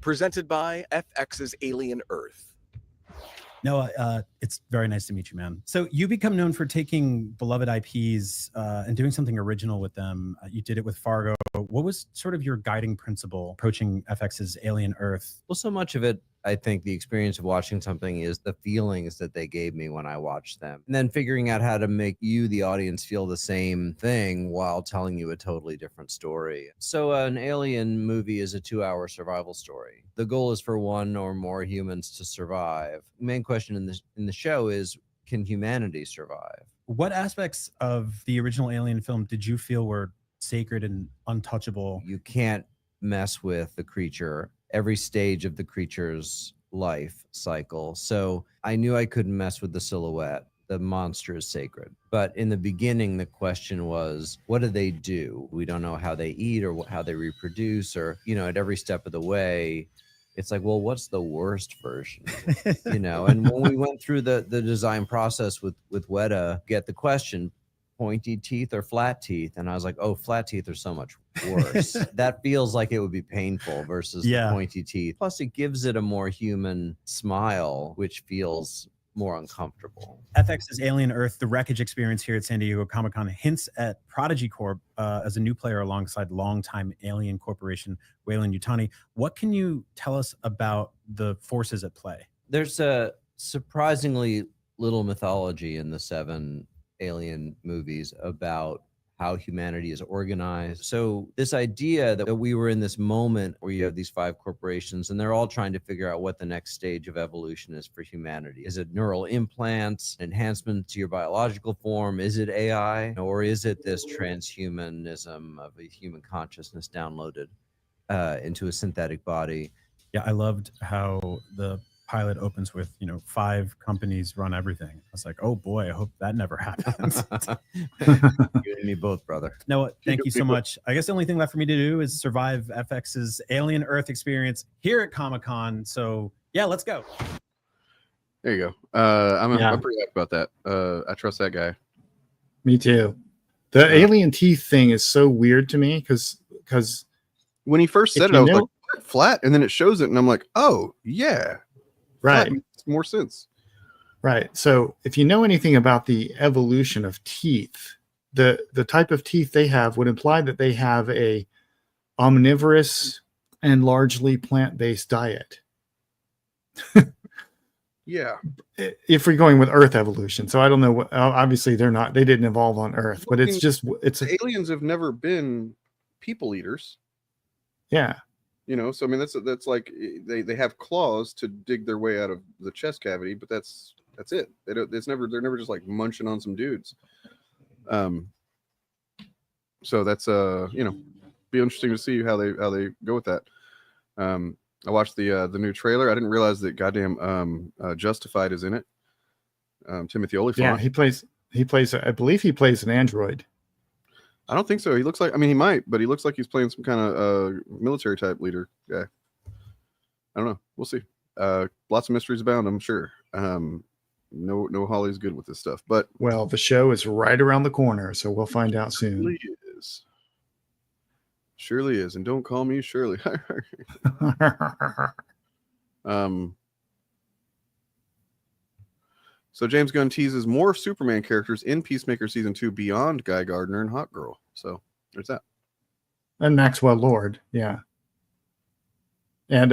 Presented by FX's Alien Earth. Noah, it's very nice to meet you, man. So you become known for taking beloved IPs and doing something original with them. You did it with Fargo. What was sort of your guiding principle approaching FX's Alien Earth? Well, so much of it, I think the experience of watching something is the feelings that they gave me when I watched them. And then figuring out how to make you, the audience, feel the same thing while telling you a totally different story. So an Alien movie is a 2-hour survival story. The goal is for one or more humans to survive. The main question in the show is, can humanity survive? What aspects of the original Alien film did you feel were sacred and untouchable? You can't mess with the creature. Every stage of the creature's life cycle. So I knew I couldn't mess with the silhouette. The monster is sacred. But in the beginning, the question was, what do they do? We don't know how they eat or how they reproduce, or, you know, at every step of the way, it's like, well, what's the worst version? You know, and when we went through the design process with Weta, get the question, pointy teeth or flat teeth? And I was like, oh, flat teeth are so much worse. That feels like it would be painful versus the pointy teeth. Plus, it gives it a more human smile, which feels more uncomfortable. FX's Alien Earth, the Wreckage Experience here at San Diego Comic-Con hints at Prodigy Corp as a new player alongside longtime Alien Corporation Weyland Yutani. What can you tell us about the forces at play? There's a surprisingly little mythology in the 7 Alien movies about how humanity is organized. So this idea that we were in this moment where you have these 5 corporations and they're all trying to figure out what the next stage of evolution is for humanity. Is it neural implants, enhancement to your biological form? Is it AI? Or is it this transhumanism of a human consciousness downloaded into a synthetic body? Yeah, I loved how the pilot opens with, 5 companies run everything. I was like, oh boy, I hope that never happens. You and me both, brother. Noah, thank you so much. I guess the only thing left for me to do is survive FX's Alien Earth experience here at Comic-Con. So yeah, let's go. There you go. I'm pretty happy about that. I trust that guy. Me too. The alien teeth thing is so weird to me because when he first said it, I was like, flat, and then it shows it, and I'm like, oh yeah. Right. Makes more sense. Right. So if you know anything about the evolution of teeth, the type of teeth they have would imply that they have a omnivorous and largely plant-based diet. Yeah. If we're going with Earth evolution. So I don't know what, obviously they didn't evolve on Earth, but aliens have never been people eaters. Yeah. So I mean that's like they have claws to dig their way out of the chest cavity, but that's it. They're never just like munching on some dudes. So that's be interesting to see how they go with that. I watched the new trailer. I didn't realize that goddamn Justified is in it. Timothy Olyphant. Yeah, he plays. I believe he plays an android. I don't think so. He looks like, he might, but he looks like he's playing some kind of military type leader guy. I don't know. We'll see. Lots of mysteries abound, I'm sure. No Holly's good with this stuff, but well, the show is right around the corner, so we'll find out soon. Surely is, and don't call me Shirley. So James Gunn teases more Superman characters in Peacemaker Season 2 beyond Guy Gardner and Hot Girl. So there's that. And Maxwell Lord, yeah. And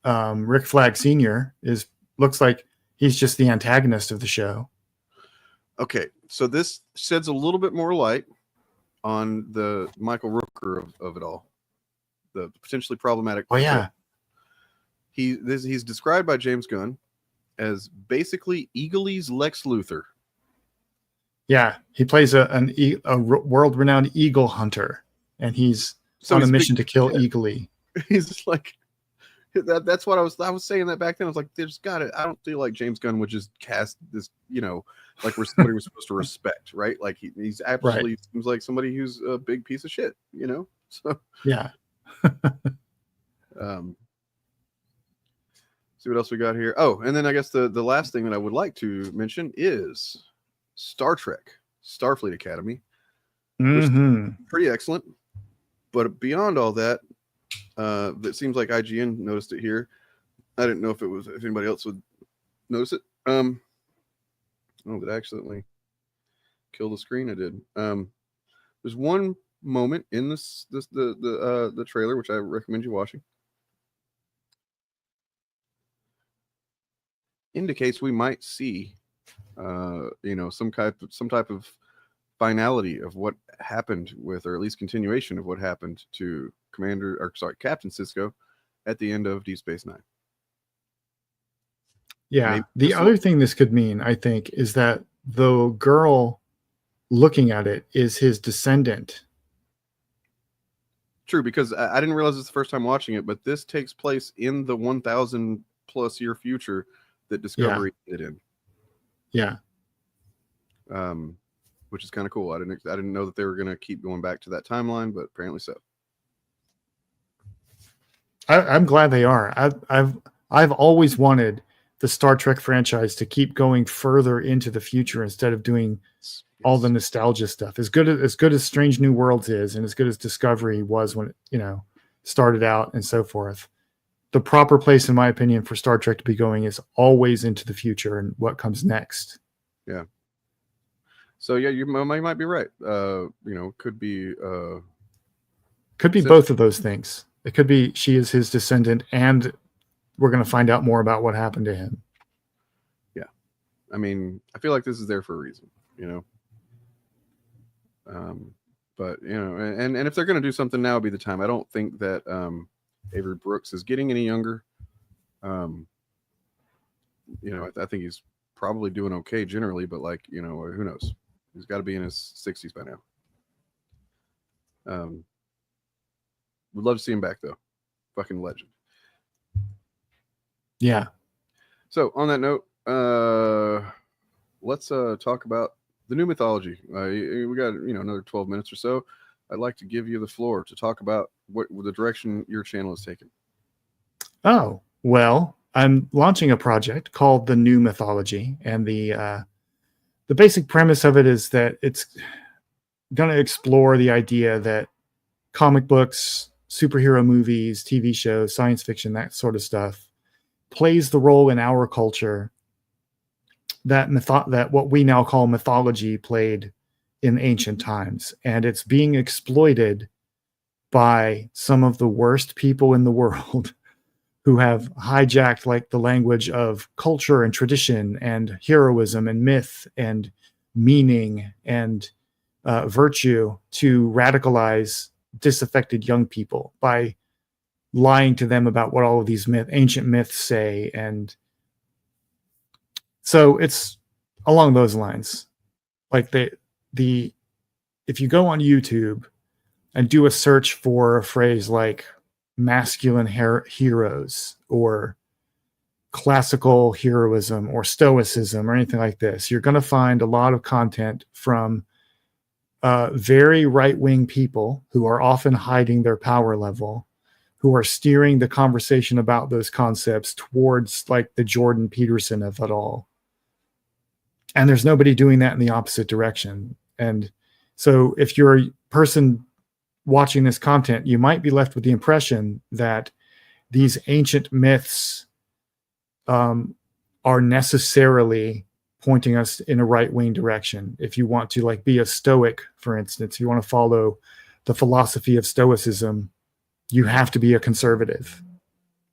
Rick Flag Sr. looks like he's just the antagonist of the show. Okay, so this sheds a little bit more light on the Michael Rooker of it all. The potentially problematic. Oh, yeah. He's described by James Gunn as basically Eagly's Lex Luthor. Yeah, he plays a world-renowned eagle hunter, and he's on a mission to kill Eagly. He's just like that's what I was saying that back then. I was like, there's got it. I don't feel like James Gunn would just cast this, like we're somebody we're supposed to respect, right? Like he's absolutely seems like somebody who's a big piece of shit, So yeah. See what else we got here. Oh, and then I guess the last thing that I would like to mention is Star Trek, Starfleet Academy. Pretty excellent. But beyond all that, it seems like IGN noticed it here. I didn't know if anybody else would notice it. Oh, did I accidentally kill the screen? I did. There's one moment in the trailer which I recommend you watching. Indicates we might see some type of finality of what happened with, or at least continuation of what happened to Captain Sisko at the end of Deep Space Nine. Yeah. Maybe the other thing this could mean, I think, is that the girl looking at it is his descendant. True, because I didn't realize this the first time watching it, but this takes place in the 1,000 plus year future that Discovery did in. Yeah. Which is kind of cool. I didn't know that they were going to keep going back to that timeline, but apparently so. I'm glad they are. I've always wanted the Star Trek franchise to keep going further into the future instead of doing all the nostalgia stuff. As good as Strange New Worlds is, and as good as Discovery was when it, started out and so forth. The proper place, in my opinion, for Star Trek to be going is always into the future and what comes next. Yeah. So yeah, you might be right. Could be both of those things. It could be she is his descendant, and we're going to find out more about what happened to him. Yeah, I mean, I feel like this is there for a reason, But and if they're going to do something, now would be the time. I don't think that Avery Brooks is getting any younger. I think he's probably doing okay generally, but who knows? He's got to be in his 60s by now. Would love to see him back though. Fucking legend. Yeah. So on that note, let's talk about the new mythology. We got another 12 minutes or so. I'd like to give you the floor to talk about what the direction your channel is taking. Oh, well, I'm launching a project called The New Mythology, and the basic premise of it is that it's going to explore the idea that comic books, superhero movies, TV shows, science fiction, that sort of stuff plays the role in our culture that what we now call mythology played in ancient times, and it's being exploited by some of the worst people in the world who have hijacked the language of culture and tradition and heroism and myth and meaning and virtue to radicalize disaffected young people by lying to them about what all of these ancient myths say. And so it's along those lines. If you go on YouTube and do a search for a phrase like masculine heroes or classical heroism or stoicism or anything like this, you're going to find a lot of content from very right-wing people who are often hiding their power level, who are steering the conversation about those concepts towards the Jordan Peterson of it all. And there's nobody doing that in the opposite direction. And so if you're a person watching this content, you might be left with the impression that these ancient myths are necessarily pointing us in a right-wing direction. If you want to be a Stoic, for instance, if you want to follow the philosophy of Stoicism, you have to be a conservative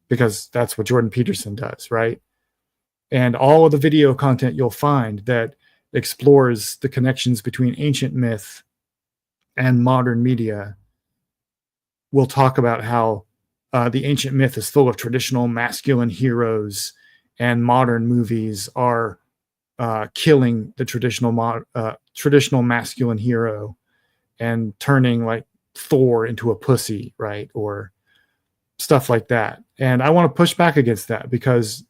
because that's what Jordan Peterson does, right? And all of the video content you'll find that explores the connections between ancient myth and modern media will talk about how the ancient myth is full of traditional masculine heroes, and modern movies are killing the traditional masculine hero and turning like Thor into a pussy, right? Or stuff like that. And I want to push back against that, because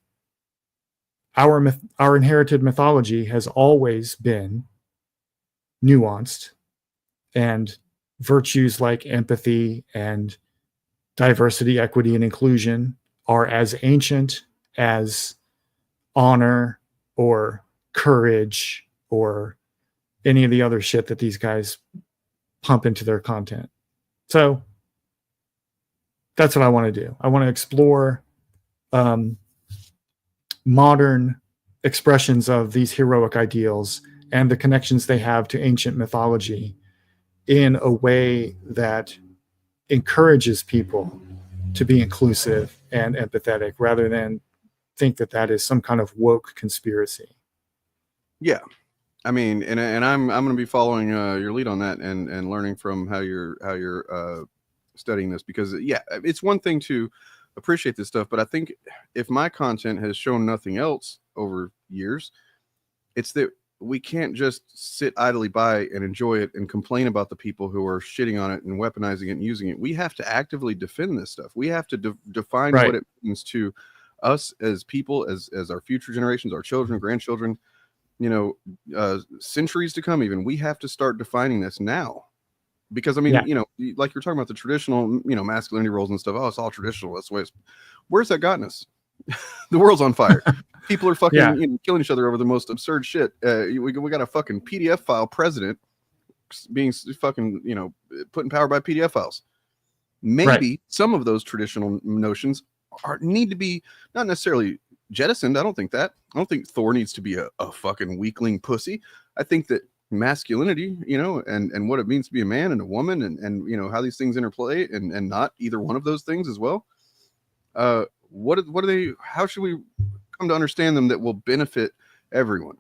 our inherited mythology has always been nuanced, and virtues like empathy and diversity, equity, and inclusion are as ancient as honor or courage or any of the other shit that these guys pump into their content. So that's what I want to do. I want to explore modern expressions of these heroic ideals and the connections they have to ancient mythology in a way that encourages people to be inclusive and empathetic, rather than think that that is some kind of woke conspiracy. Yeah. I mean, and I'm going to be following your lead on that and learning from how you're studying this, because yeah, it's one thing to appreciate this stuff, but I think if my content has shown nothing else over years, it's that we can't just sit idly by and enjoy it and complain about the people who are shitting on it and weaponizing it and using it. We have to actively defend this stuff. We have to define what it means to us as people, as our future generations, our children, grandchildren, centuries to come even. We have to start defining this now. Because I mean, like you're talking about the traditional, masculinity roles and stuff. Oh, it's all traditional. That's the way where's that gotten us? The world's on fire. People are fucking killing each other over the most absurd shit. We got a fucking PDF file president being fucking, put in power by PDF files. Maybe some of those traditional notions need to be not necessarily jettisoned. I don't think that. I don't think Thor needs to be a fucking weakling pussy. I think that masculinity, and what it means to be a man and a woman, and how these things interplay, and not either one of those things as well. What are they? How should we come to understand them that will benefit everyone?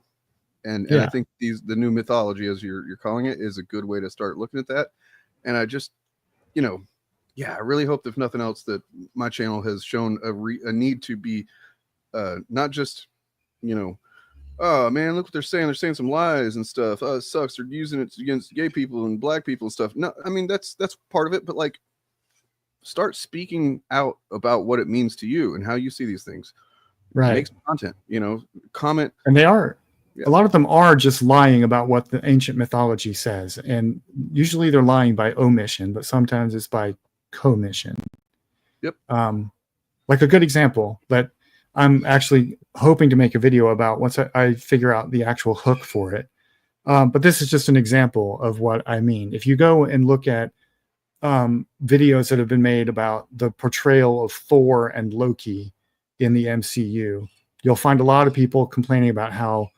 And I think the new mythology, as you're calling it, is a good way to start looking at that. And I just, I really hope, if nothing else, that my channel has shown a need to be not just, oh man, look what they're saying. They're saying some lies and stuff. Oh, it sucks. They're using it against gay people and black people and stuff. No, I mean, that's part of it. But like, start speaking out about what it means to you and how you see these things. Right. Make some content, comment. And they are, a lot of them are just lying about what the ancient mythology says. And usually they're lying by omission, but sometimes it's by commission. Yep. Like a good example that I'm actually hoping to make a video about once I figure out the actual hook for it. But this is just an example of what I mean. If you go and look at videos that have been made about the portrayal of Thor and Loki in the MCU, you'll find a lot of people complaining about how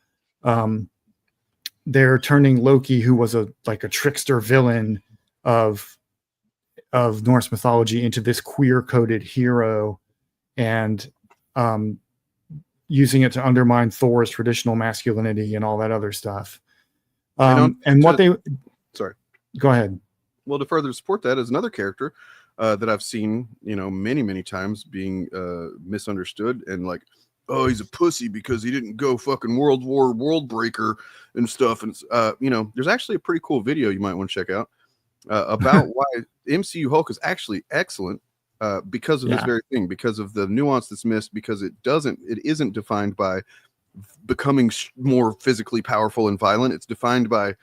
they're turning Loki, who was a trickster villain of Norse mythology, into this queer-coded hero, and using it to undermine Thor's traditional masculinity and all that other stuff. And what they... Sorry. Go ahead. Well, to further support that is another character that I've seen, many, many times being misunderstood and like, oh, he's a pussy because he didn't go fucking world breaker and stuff. And, there's actually a pretty cool video you might want to check out about why MCU Hulk is actually excellent because of this very thing, because of the nuance that's missed, because it isn't defined by becoming more physically powerful and violent. It's defined by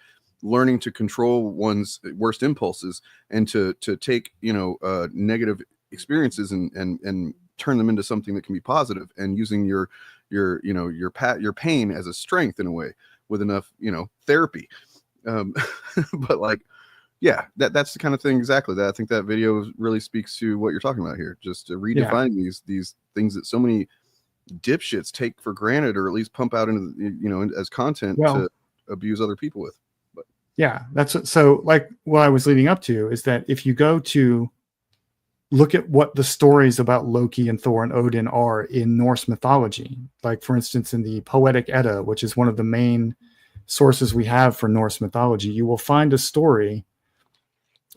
learning to control one's worst impulses and to take negative experiences and turn them into something that can be positive, and using your pain as a strength in a way with enough therapy. But like, yeah, that's the kind of thing exactly that I think that video really speaks to what you're talking about here. Just redefining these things that so many dipshits take for granted, or at least pump out into as content to abuse other people with. Yeah, so like what I was leading up to is that if you go to look at what the stories about Loki and Thor and Odin are in Norse mythology, like for instance in the Poetic Edda, which is one of the main sources we have for Norse mythology, you will find a story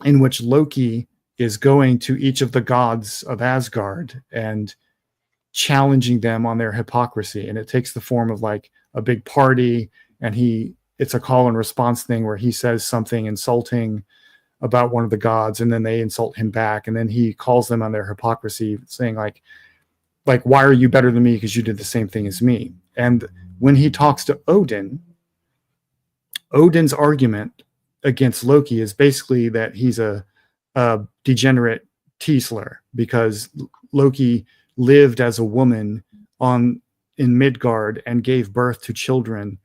in which Loki is going to each of the gods of Asgard and challenging them on their hypocrisy. And it takes the form of like a big party, and it's a call and response thing where he says something insulting about one of the gods, and then they insult him back, and then he calls them on their hypocrisy, saying like why are you better than me because you did the same thing as me? And when he talks to Odin's argument against Loki is basically that he's a degenerate Tiefler, because Loki lived as a woman in Midgard and gave birth to children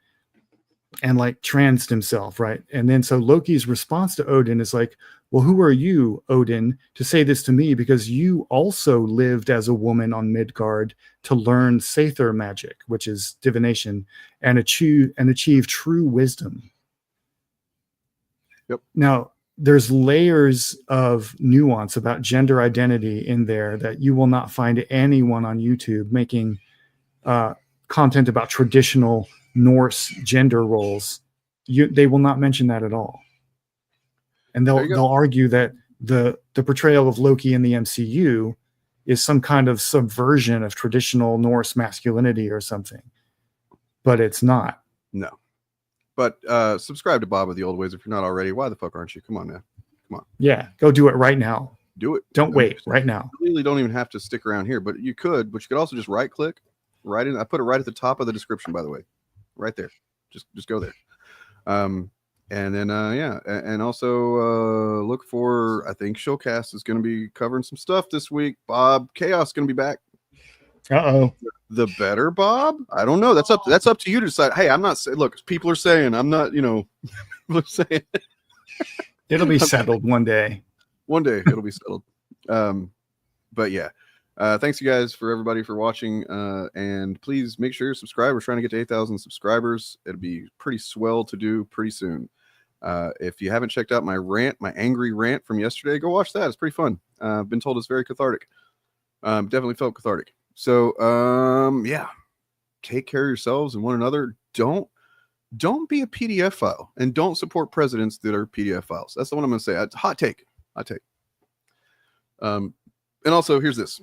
and like transed himself, right? And then so Loki's response to Odin is like, well, who are you, Odin, to say this to me? Because you also lived as a woman on Midgard to learn Sather magic, which is divination, and achieve true wisdom. Yep. Now, there's layers of nuance about gender identity in there that you will not find anyone on YouTube making content about traditional Norse gender roles. They will not mention that at all. And they'll argue that the portrayal of Loki in the MCU is some kind of subversion of traditional Norse masculinity or something. But it's not. No. But subscribe to Bob of the Old Ways if you're not already. Why the fuck aren't you? Come on, man. Come on. Yeah, go do it right now. Do it. Don't wait. Right now. You really don't even have to stick around here, but you could also just right click right in. I put it right at the top of the description, by the way. Right there. Just go there. And then and also look for, I think Shillcast is going to be covering some stuff this week. Bob Chaos is going to be back. Uh-oh. The better Bob? I don't know. That's up to you to decide. Hey, I'm not saying, look, people are saying, I'm not, people are saying it'll be settled one day. One day it'll be settled. But yeah. Thanks you guys for everybody for watching, and please make sure you're subscribed. We're trying to get to 8,000 subscribers. It'll be pretty swell to do pretty soon. If you haven't checked out my angry rant from yesterday, go watch that. It's pretty fun. I've been told it's very cathartic. Definitely felt cathartic. So yeah, take care of yourselves and one another. Don't be a PDF file, and don't support presidents that are PDF files. That's the one I'm going to say. It's hot take. And also here's this.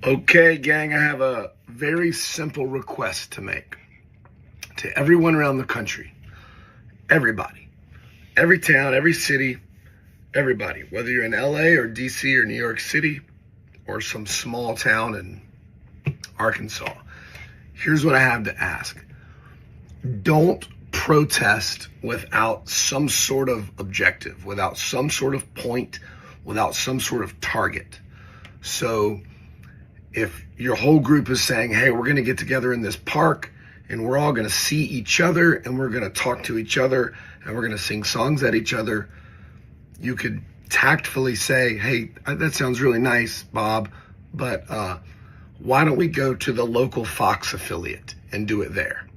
Okay, gang, I have a very simple request to make to everyone around the country. Everybody, every town, every city, everybody, whether you're in LA or DC or New York City or some small town in Arkansas. Here's what I have to ask. Don't protest without some sort of objective, without some sort of point, without some sort of target. So if your whole group is saying, hey, we're going to get together in this park and we're all going to see each other and we're going to talk to each other and we're going to sing songs at each other, you could tactfully say, hey, that sounds really nice, Bob, but why don't we go to the local Fox affiliate and do it there?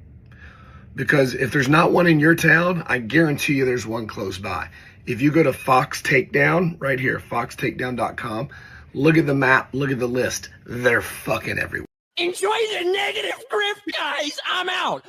Because if there's not one in your town, I guarantee you there's one close by. If you go to Fox Takedown, right here, foxtakedown.com, look at the map, look at the list. They're fucking everywhere. Enjoy the negative grip, guys. I'm out.